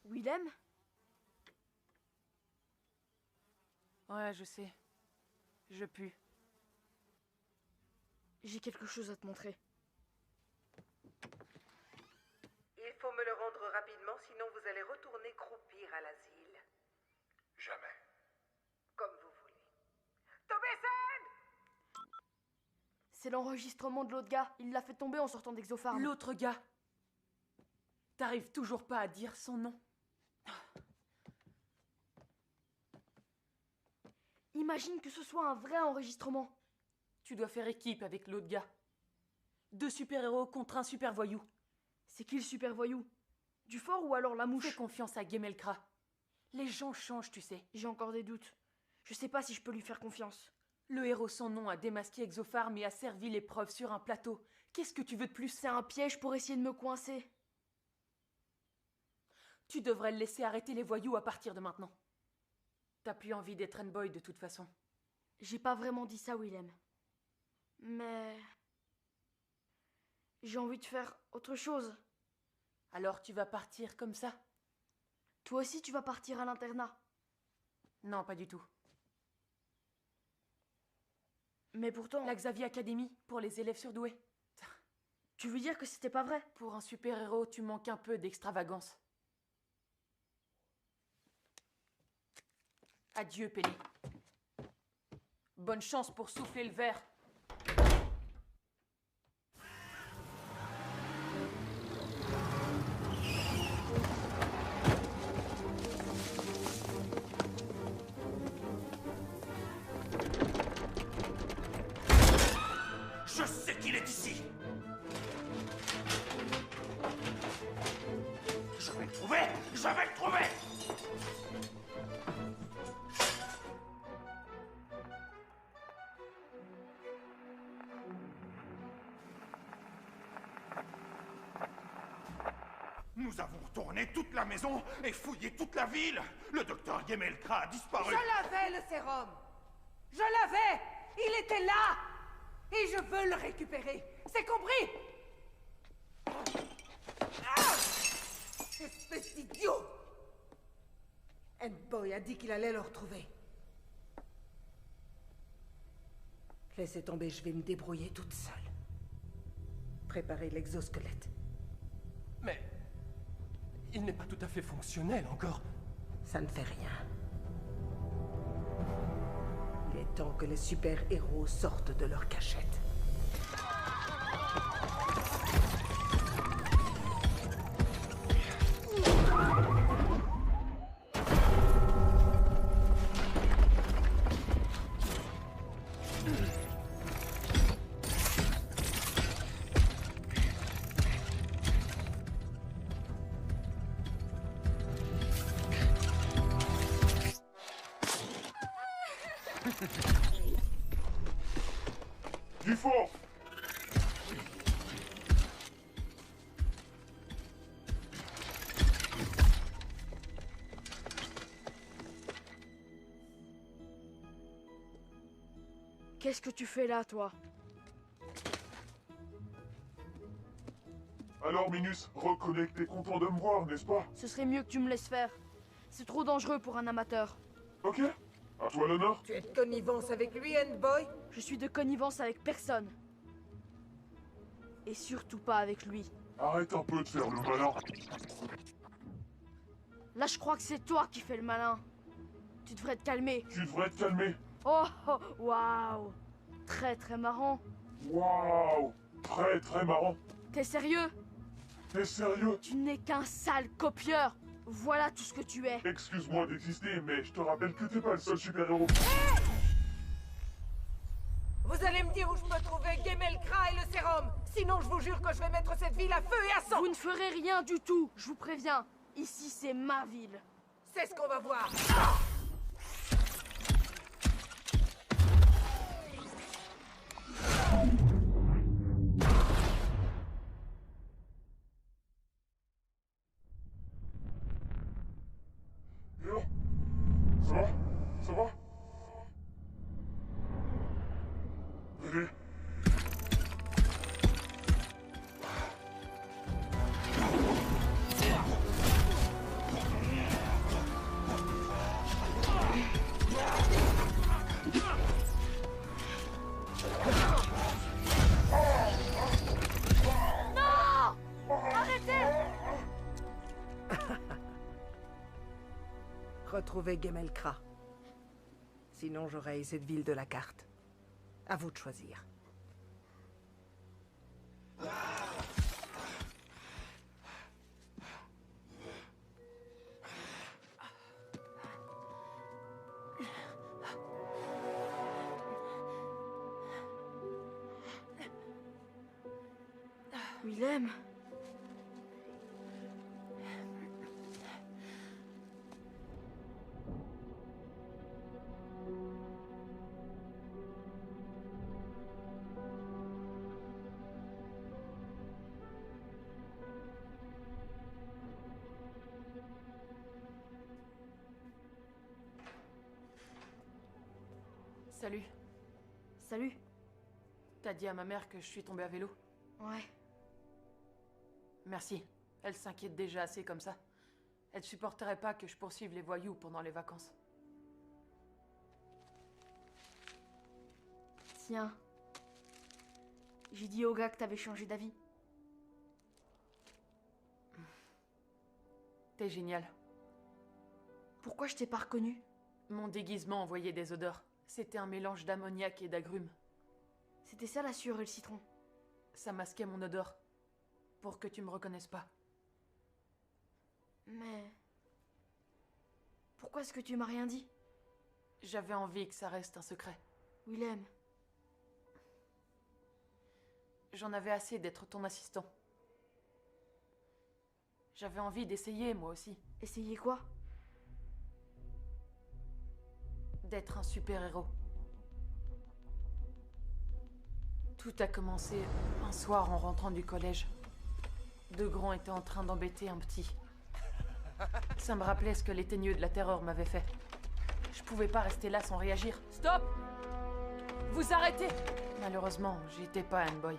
Willem? Ouais, je sais. Je pue. J'ai quelque chose à te montrer. Il faut me le rendre rapidement, sinon vous allez retourner croupir à l'asile. Jamais. Comme vous voulez. Tobe-san! C'est l'enregistrement de l'autre gars. Il l'a fait tomber en sortant d'Exopharm. L'autre gars. T'arrives toujours pas à dire son nom. Imagine que ce soit un vrai enregistrement. Tu dois faire équipe avec l'autre gars. 2 super-héros contre un super-voyou. C'est qui le super-voyou? Du fort ou alors la mouche? Fais confiance à Gemelkra. Les gens changent, tu sais. J'ai encore des doutes. Je sais pas si je peux lui faire confiance. Le héros sans nom a démasqué Exopharm et a servi les preuves sur un plateau. Qu'est-ce que tu veux de plus? C'est un piège pour essayer de me coincer. Tu devrais le laisser arrêter les voyous à partir de maintenant. T'as plus envie d'être N-Boy de toute façon. J'ai pas vraiment dit ça, Willem. Mais... j'ai envie de faire autre chose. Alors tu vas partir comme ça? Toi aussi, tu vas partir à l'internat. Non, pas du tout. Mais pourtant... La Xavier Academy, pour les élèves surdoués. Tu veux dire que c'était pas vrai? Pour un super-héros, tu manques un peu d'extravagance. Adieu, Pelé. Bonne chance pour souffler le verre. Je sais qu'il est ici. Je vais le trouver. Je vais le trouver. Nous avons tourné toute la maison et fouillé toute la ville. Le docteur Gemelkra a disparu. Je l'avais, le sérum. Je l'avais. Il était là. Et je veux le récupérer. C'est compris? Ah! Espèce d'idiot! Endboy a dit qu'il allait le retrouver. Laissez tomber, je vais me débrouiller toute seule. Préparez l'exosquelette. Mais... il n'est pas tout à fait fonctionnel encore. Ça ne fait rien. Il est temps que les super-héros sortent de leur cachette. Du fort! Qu'est-ce que tu fais là, toi? Alors, Minus, reconnais que t'es content de me voir, n'est-ce pas? Ce serait mieux que tu me laisses faire. C'est trop dangereux pour un amateur. Ok. À toi l'honneur. Tu es de connivence avec lui, Endboy? Je suis de connivence avec personne. Et surtout pas avec lui. Arrête un peu de faire le malin. Là, je crois que c'est toi qui fais le malin. Tu devrais te calmer. Tu devrais te calmer. Oh, oh, waouh. Très, très marrant. Waouh. Très, très marrant. T'es sérieux? T'es sérieux? Tu n'es qu'un sale copieur. Voilà tout ce que tu es. Excuse-moi d'exister, mais je te rappelle que t'es pas le seul super-héros. Vous allez me dire où je peux trouver Gemelkra et le sérum. Sinon, je vous jure que je vais mettre cette ville à feu et à sang. Vous ne ferez rien du tout, je vous préviens. Ici, c'est ma ville. C'est ce qu'on va voir. Ça va? Ça va? Allez. Non! Arrêtez! Retrouvez Gemelkra. Sinon, j'aurai cette ville de la carte. À vous de choisir. Willem. Salut. Salut. T'as dit à ma mère que je suis tombée à vélo? Ouais. Merci. Elle s'inquiète déjà assez comme ça. Elle supporterait pas que je poursuive les voyous pendant les vacances. Tiens. J'ai dit au gars que t'avais changé d'avis. T'es génial. Pourquoi je t'ai pas reconnu? Mon déguisement envoyait des odeurs. C'était un mélange d'ammoniac et d'agrumes. C'était ça la sueur et le citron. Ça masquait mon odeur. Pour que tu me reconnaisses pas. Mais... pourquoi est-ce que tu m'as rien dit? J'avais envie que ça reste un secret. Willem. J'en avais assez d'être ton assistant. J'avais envie d'essayer, moi aussi. Essayer quoi? D'être un super-héros. Tout a commencé un soir en rentrant du collège. Deux grands étaient en train d'embêter un petit. Ça me rappelait ce que les teigneux de la terreur m'avaient fait. Je pouvais pas rester là sans réagir. Stop! Vous arrêtez! Malheureusement, j'étais pas un boy.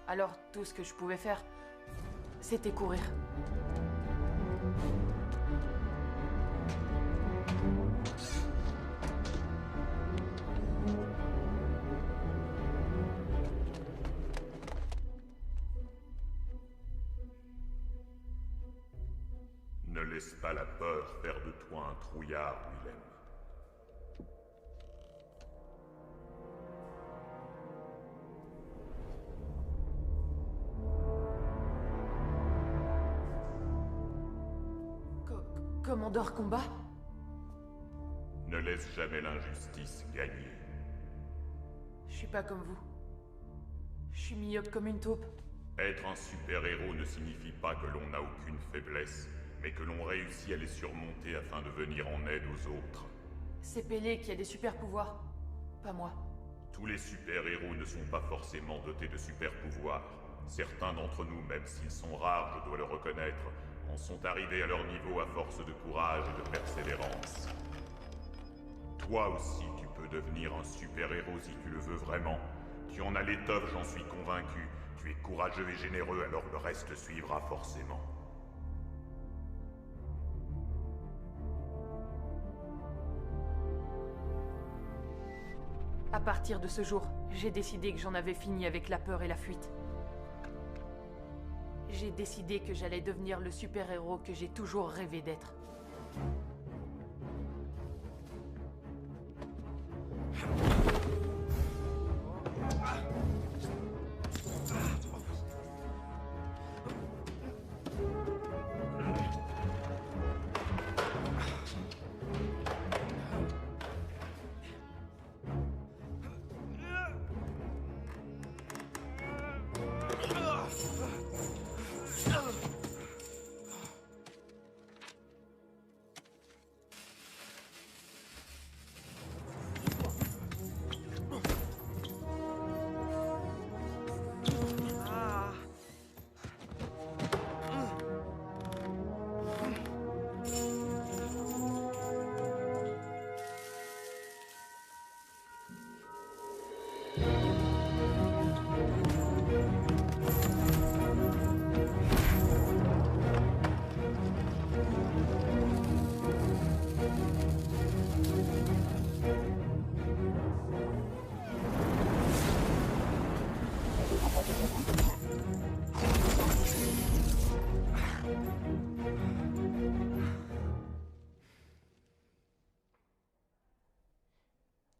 Alors tout ce que je pouvais faire, c'était courir. Ne laisse pas la peur faire de toi un trouillard, Willem. Commandeur Combat? Ne laisse jamais l'injustice gagner. Je suis pas comme vous. Je suis myope comme une taupe. Être un super-héros ne signifie pas que l'on n'a aucune faiblesse, mais que l'on réussit à les surmonter afin de venir en aide aux autres. C'est Pélé qui a des super-pouvoirs, pas moi. Tous les super-héros ne sont pas forcément dotés de super-pouvoirs. Certains d'entre nous, même s'ils sont rares, je dois le reconnaître, en sont arrivés à leur niveau à force de courage et de persévérance. Toi aussi, tu peux devenir un super-héros si tu le veux vraiment. Tu en as l'étoffe, j'en suis convaincu. Tu es courageux et généreux, alors le reste suivra forcément. À partir de ce jour, j'ai décidé que j'en avais fini avec la peur et la fuite. J'ai décidé que j'allais devenir le super-héros que j'ai toujours rêvé d'être.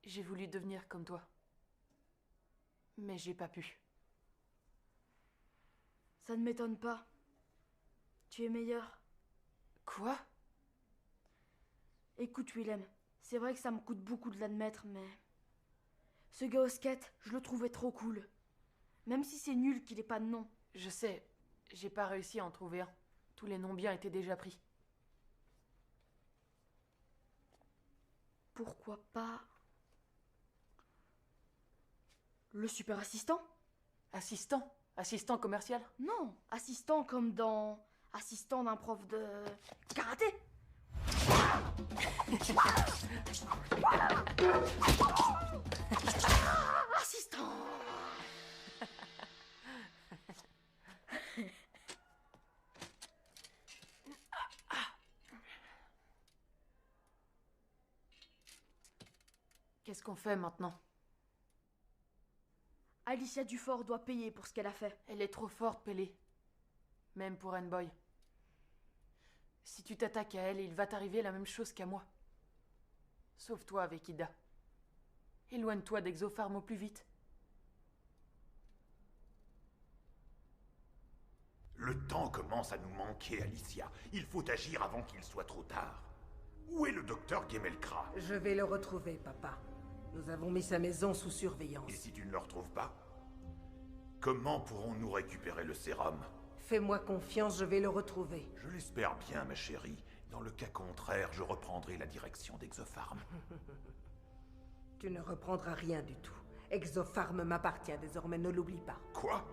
J'ai voulu devenir comme toi. Mais j'ai pas pu. Ça ne m'étonne pas. Tu es meilleur. Quoi? Écoute, Willem, c'est vrai que ça me coûte beaucoup de l'admettre, mais... ce gars au skate, je le trouvais trop cool. Même si c'est nul qu'il ait pas de nom. Je sais, j'ai pas réussi à en trouver un. Tous les noms bien étaient déjà pris. Pourquoi pas... le super assistant? Assistant? Assistant commercial? Non, assistant comme dans... assistant d'un prof de... karaté. Assistant. Qu'est-ce qu'on fait maintenant? Alicia Dufort doit payer pour ce qu'elle a fait. Elle est trop forte, Pélé. Même pour N-Boy. Si tu t'attaques à elle, il va t'arriver la même chose qu'à moi. Sauve-toi avec Ida. Éloigne-toi d'Exopharm au plus vite. Le temps commence à nous manquer, Alicia. Il faut agir avant qu'il soit trop tard. Où est le docteur Gemelkra? Je vais le retrouver, papa. Nous avons mis sa maison sous surveillance. Et si tu ne le retrouves pas? Comment pourrons-nous récupérer le sérum? Fais-moi confiance, je vais le retrouver. Je l'espère bien, ma chérie. Dans le cas contraire, je reprendrai la direction d'Exopharm. Tu ne reprendras rien du tout. Exopharm m'appartient désormais, ne l'oublie pas. Quoi?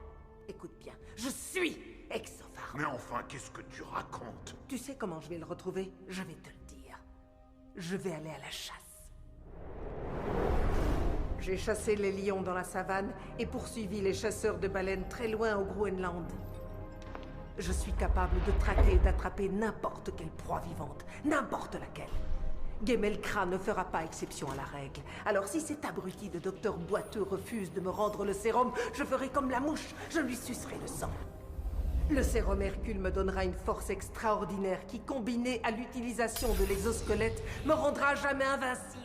Écoute bien, je suis Exopharm. Mais enfin, qu'est-ce que tu racontes? Tu sais comment je vais le retrouver? Je vais te le dire. Je vais aller à la chasse. J'ai chassé les lions dans la savane et poursuivi les chasseurs de baleines très loin au Groenland. Je suis capable de traquer et d'attraper n'importe quelle proie vivante, n'importe laquelle. Gemelkra ne fera pas exception à la règle. Alors si cet abruti de docteur boiteux refuse de me rendre le sérum, je ferai comme la mouche, je lui sucerai le sang. Le sérum Hercule me donnera une force extraordinaire qui, combinée à l'utilisation de l'exosquelette, me rendra à jamais invincible.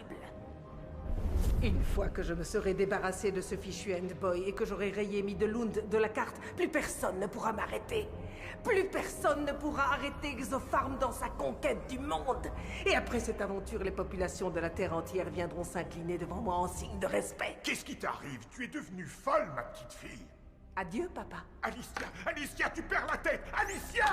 Une fois que je me serai débarrassé de ce fichu N-Boy et que j'aurai rayé Middelund de la carte, plus personne ne pourra m'arrêter. Plus personne ne pourra arrêter Exopharm dans sa conquête du monde. Et après cette aventure, les populations de la Terre entière viendront s'incliner devant moi en signe de respect. Qu'est-ce qui t'arrive? Tu es devenue folle, ma petite fille. Adieu, papa. Alicia, Alicia, tu perds la tête! Alicia!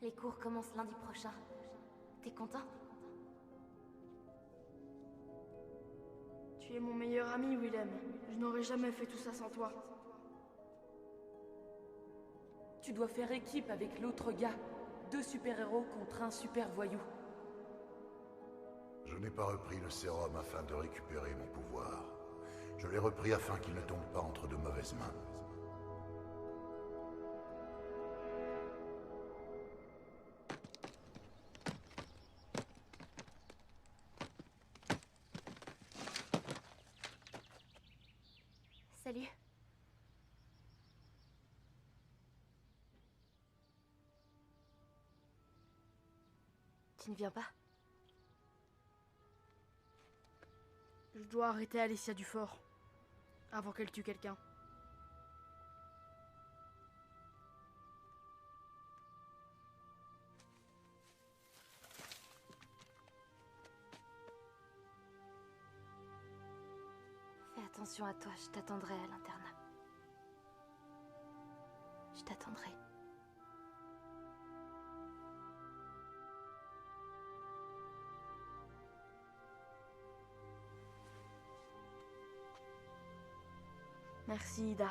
Les cours commencent lundi prochain. T'es content? Tu es mon meilleur ami, Willem. Je n'aurais jamais fait tout ça sans toi. Tu dois faire équipe avec l'autre gars. 2 super-héros contre un super-voyou. Je n'ai pas repris le sérum afin de récupérer mon pouvoir. Je l'ai repris afin qu'il ne tombe pas entre de mauvaises mains. Salut. Tu ne viens pas? Je dois arrêter Alicia Dufort avant qu'elle tue quelqu'un. Fais attention à toi, je t'attendrai à l'internat. Je t'attendrai. Merci, Ida.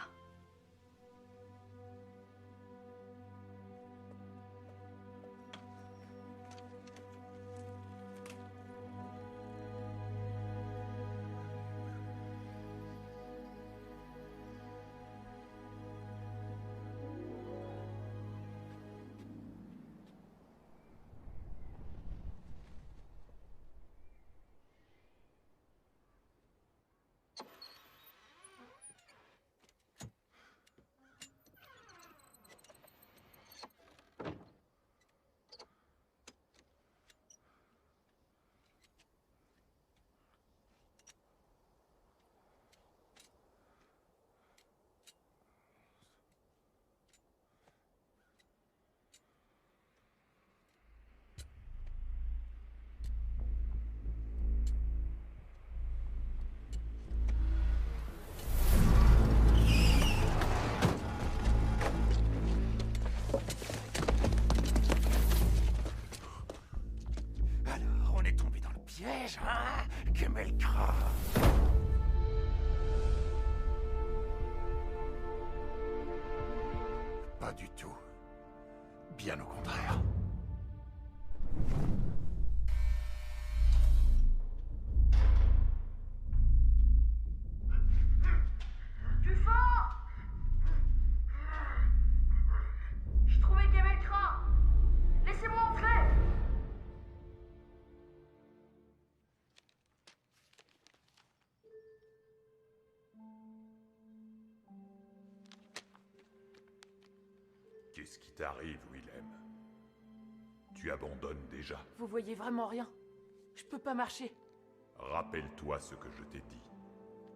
Pas du tout. Bien au contraire. Du fort! J'ai trouvé Gemelkra! Laissez-moi entrer! Qu'est-ce qui t'arrive, Willem? Tu abandonnes déjà. Vous voyez vraiment rien. Je peux pas marcher. Rappelle-toi ce que je t'ai dit.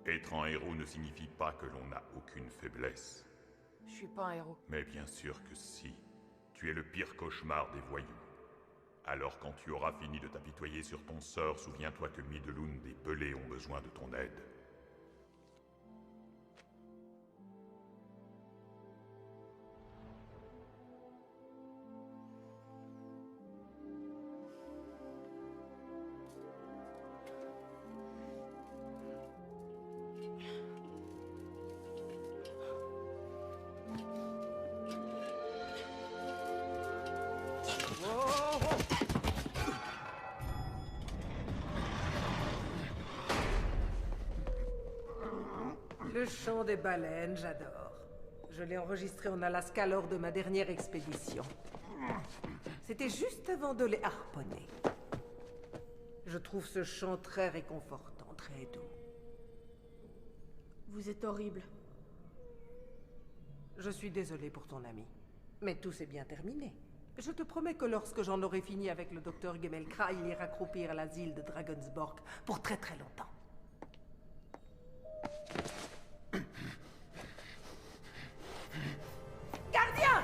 Être un héros ne signifie pas que l'on n'a aucune faiblesse. Je suis pas un héros. Mais bien sûr que si. Tu es le pire cauchemar des voyous. Alors quand tu auras fini de t'apitoyer sur ton sort, souviens-toi que Middelund et Pelé ont besoin de ton aide. Le chant des baleines, j'adore. Je l'ai enregistré en Alaska lors de ma dernière expédition. C'était juste avant de les harponner. Je trouve ce chant très réconfortant, très doux. Vous êtes horrible. Je suis désolée pour ton ami. Mais tout s'est bien terminé. Je te promets que lorsque j'en aurai fini avec le docteur Gemelkra, il ira croupir à l'asile de Dragonsborg pour très très longtemps. Gardien!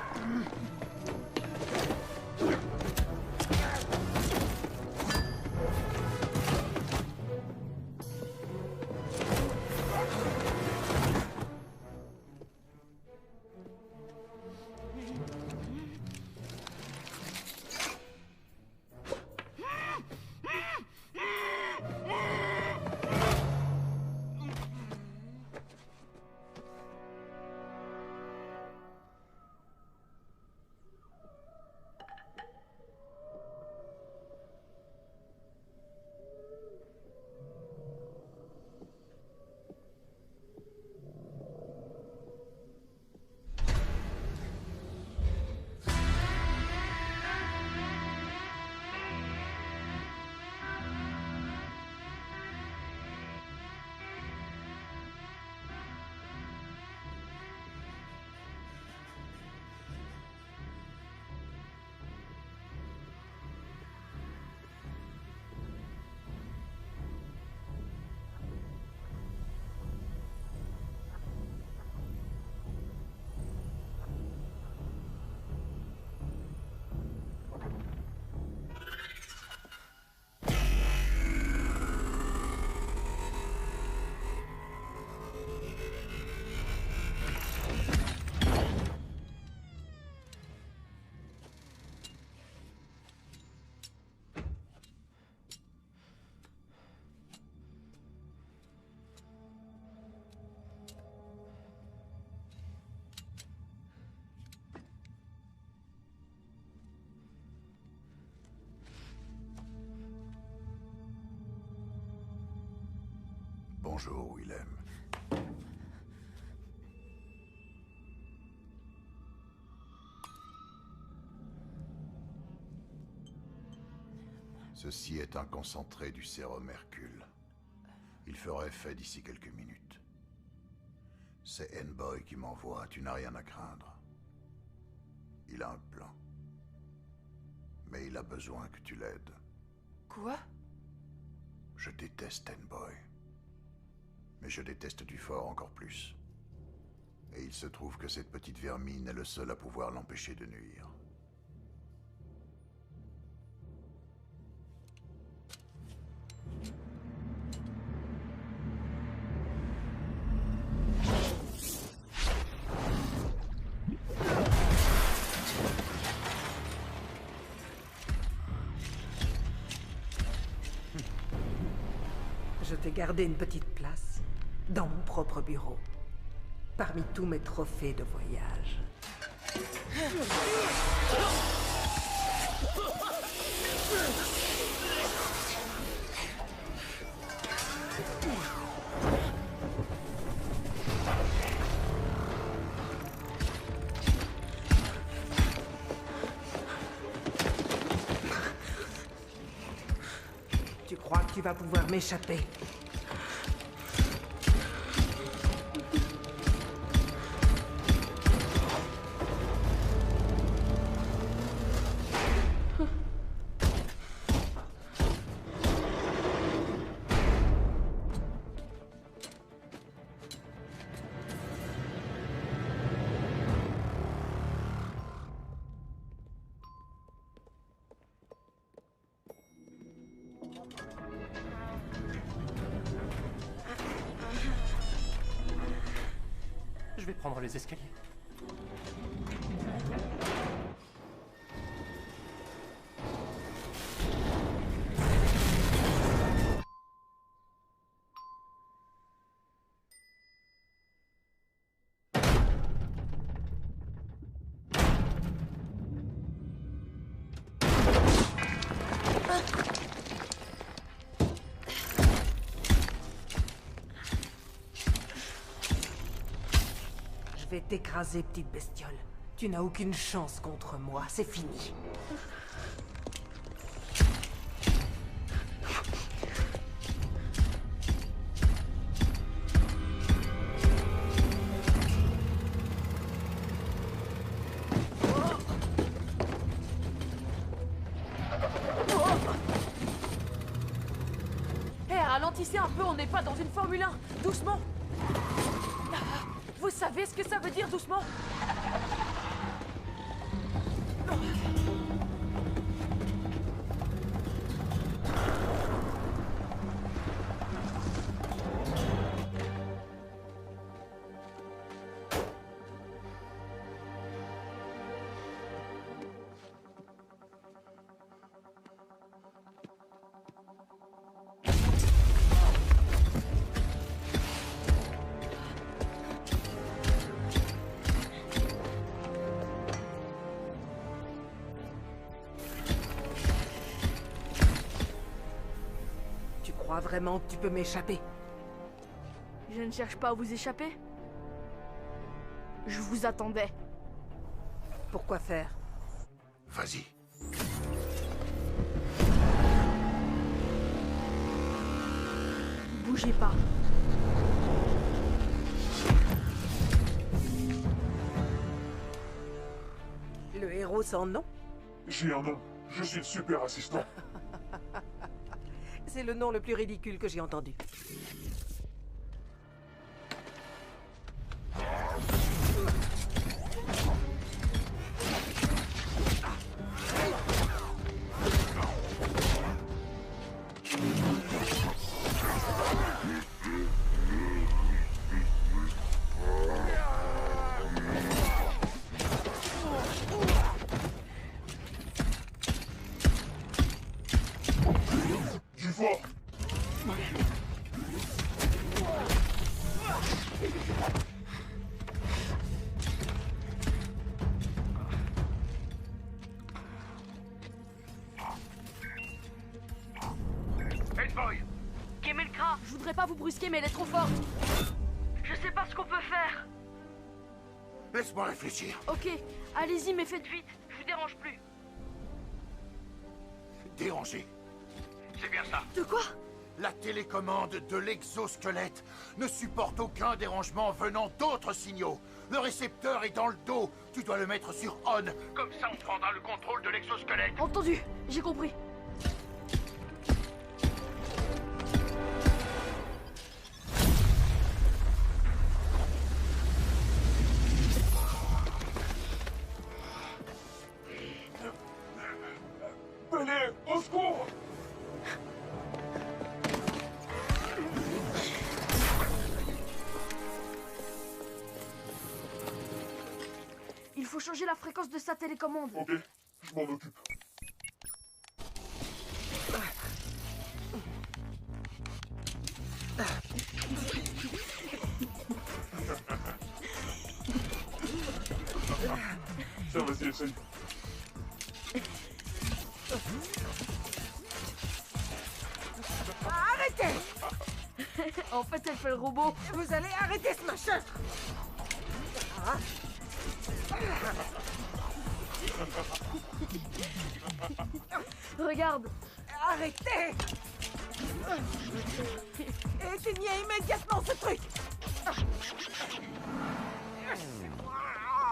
Bonjour, Willem. Ceci est un concentré du sérum Hercule. Il fera effet d'ici quelques minutes. C'est N-Boy qui m'envoie, tu n'as rien à craindre. Il a un plan. Mais il a besoin que tu l'aides. Quoi? Je déteste N-Boy. Mais je déteste Dufort encore plus. Et il se trouve que cette petite vermine est le seul à pouvoir l'empêcher de nuire. Je t'ai gardé une petite place dans mon propre bureau, parmi tous mes trophées de voyage. Tu crois que tu vas pouvoir m'échapper? Je vais prendre les escaliers. Je vais t'écraser, petite bestiole. Tu n'as aucune chance contre moi, c'est fini. Hé, ralentissez un peu, on n'est pas dans une Formule 1. Doucement. Vous savez ce que ça veut dire, doucement? Tu crois vraiment que tu peux m'échapper? Je ne cherche pas à vous échapper. Je vous attendais. Pourquoi faire? Vas-y. Bougez pas. Le héros sans nom? J'ai un nom. Je suis le super assistant. C'est le nom le plus ridicule que j'ai entendu. Du fort. Hellboy! Gemelkra, Je voudrais pas vous brusquer, mais elle est trop forte. je sais pas ce qu'on peut faire. Laisse-moi réfléchir. Ok, allez-y, mais faites Vite, je vous dérange plus. Déranger. C'est bien ça. De quoi? La télécommande de l'exosquelette ne supporte aucun dérangement venant d'autres signaux. Le récepteur est dans le dos. Tu dois le mettre sur on. Comme ça, on prendra le contrôle de l'exosquelette. Entendu, j'ai compris. Allez, au secours! Il faut changer la fréquence de sa télécommande. Ok, je m'en occupe. Tiens, vas-y, essaye. Arrêtez! En fait, elle fait le robot. Vous allez arrêter ce machin! Regarde. Arrêtez! Éteignez immédiatement ce truc!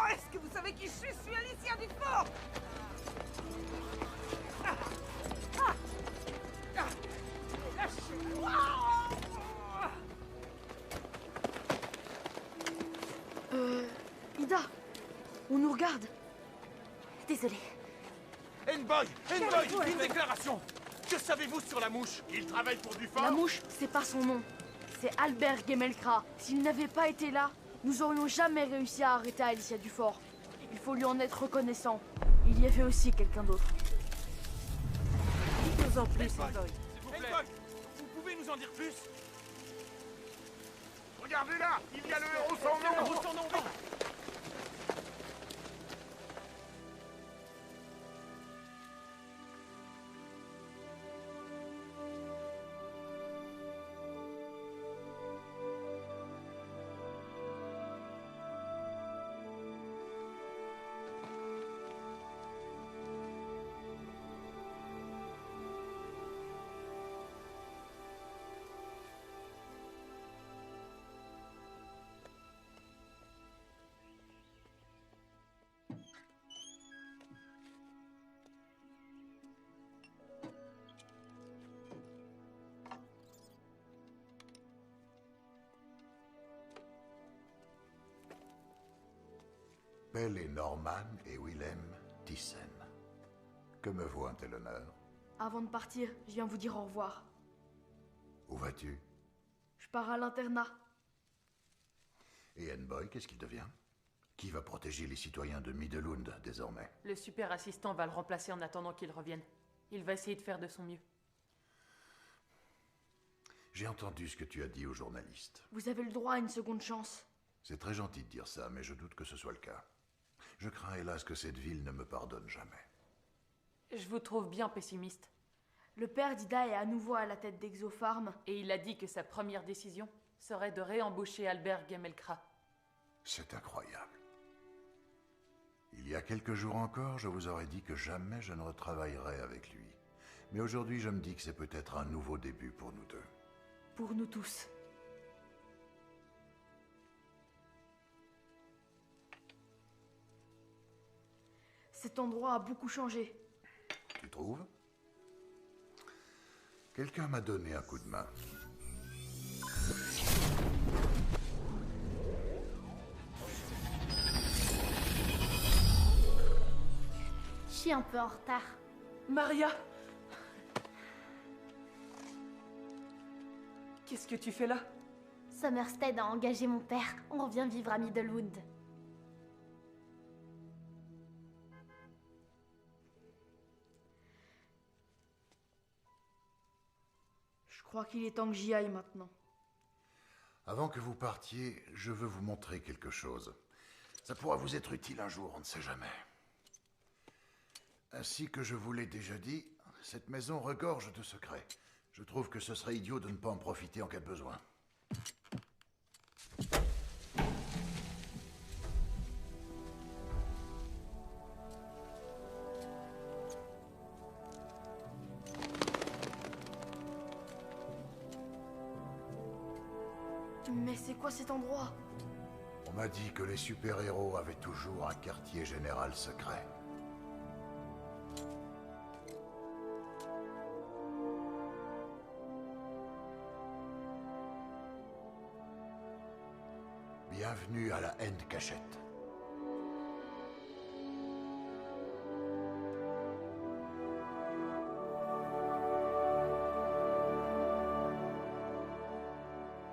Est-ce que vous savez qui je suis? Je suis Alicia Dufort! Lâchez-moi! Ida, on nous regarde. Désolée. N-Boy, une déclaration. Que savez-vous sur la mouche? Il travaille pour Dufort? La mouche, c'est pas son nom. C'est Albert Gemelkra. S'il n'avait pas été là, nous aurions jamais réussi à arrêter Alicia Dufort. Il faut lui en être reconnaissant. Il y avait aussi quelqu'un d'autre. Dites-nous en plus, N-Boy, N-Boy. s'il vous plaît. Vous pouvez nous en dire plus? Regardez là, il y a le héros sans nom. Le héros sans nom, oui. Pelle Norman et Willem Thyssen. Que me vaut un tel honneur? Avant de partir, je viens vous dire au revoir. Où vas-tu? Je pars à l'internat. Et N-Boy, qu'est-ce qu'il devient? Qui va protéger les citoyens de Middelund désormais? Le super assistant va le remplacer en attendant qu'il revienne. Il va essayer de faire de son mieux. J'ai entendu ce que tu as dit aux journalistes. Vous avez le droit à une seconde chance. C'est très gentil de dire ça, mais je doute que ce soit le cas. Je crains hélas que cette ville ne me pardonne jamais. Je vous trouve bien pessimiste. Le père d'Ida est à nouveau à la tête d'Exopharm. Et il a dit que sa première décision serait de réembaucher Albert Gemelkra. C'est incroyable. Il y a quelques jours encore, je vous aurais dit que jamais je ne retravaillerais avec lui. Mais aujourd'hui, je me dis que c'est peut-être un nouveau début pour nous deux. Pour nous tous. Cet endroit a beaucoup changé. Tu trouves? Quelqu'un m'a donné un coup de main. Je suis un peu en retard. Maria! Qu'est-ce que tu fais là? Summerstead a engagé mon père. On revient vivre à Middelwood. Je crois qu'il est temps que j'y aille maintenant. Avant que vous partiez, je veux vous montrer quelque chose. Ça pourra vous être utile un jour, on ne sait jamais. Ainsi que je vous l'ai déjà dit, cette maison regorge de secrets. Je trouve que ce serait idiot de ne pas en profiter en cas de besoin. Mais c'est quoi cet endroit? On m'a dit que les super-héros avaient toujours un quartier général secret. Bienvenue à la End Cachette.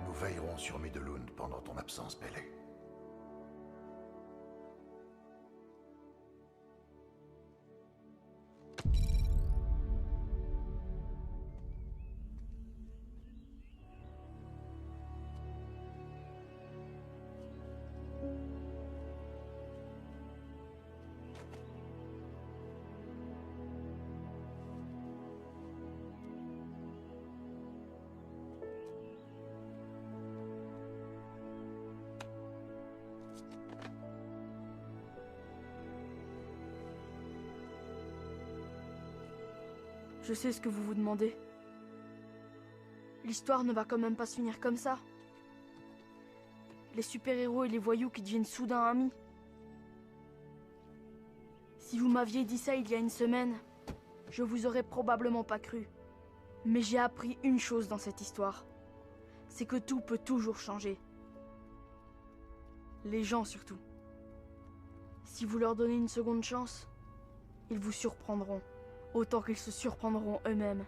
Nous veillerons sur Middelund pendant ton absence, Pelle. Je sais ce que vous vous demandez. L'histoire ne va quand même pas se finir comme ça. Les super-héros et les voyous qui deviennent soudain amis. Si vous m'aviez dit ça il y a une semaine, je vous aurais probablement pas cru. Mais j'ai appris une chose dans cette histoire. C'est que tout peut toujours changer. Les gens surtout. Si vous leur donnez une seconde chance, ils vous surprendront, autant qu'ils se surprendront eux-mêmes.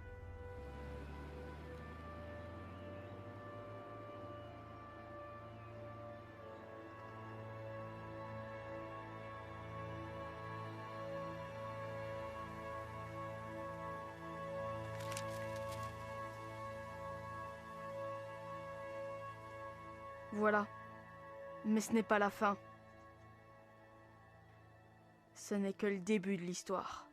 Voilà. Mais ce n'est pas la fin. Ce n'est que le début de l'histoire.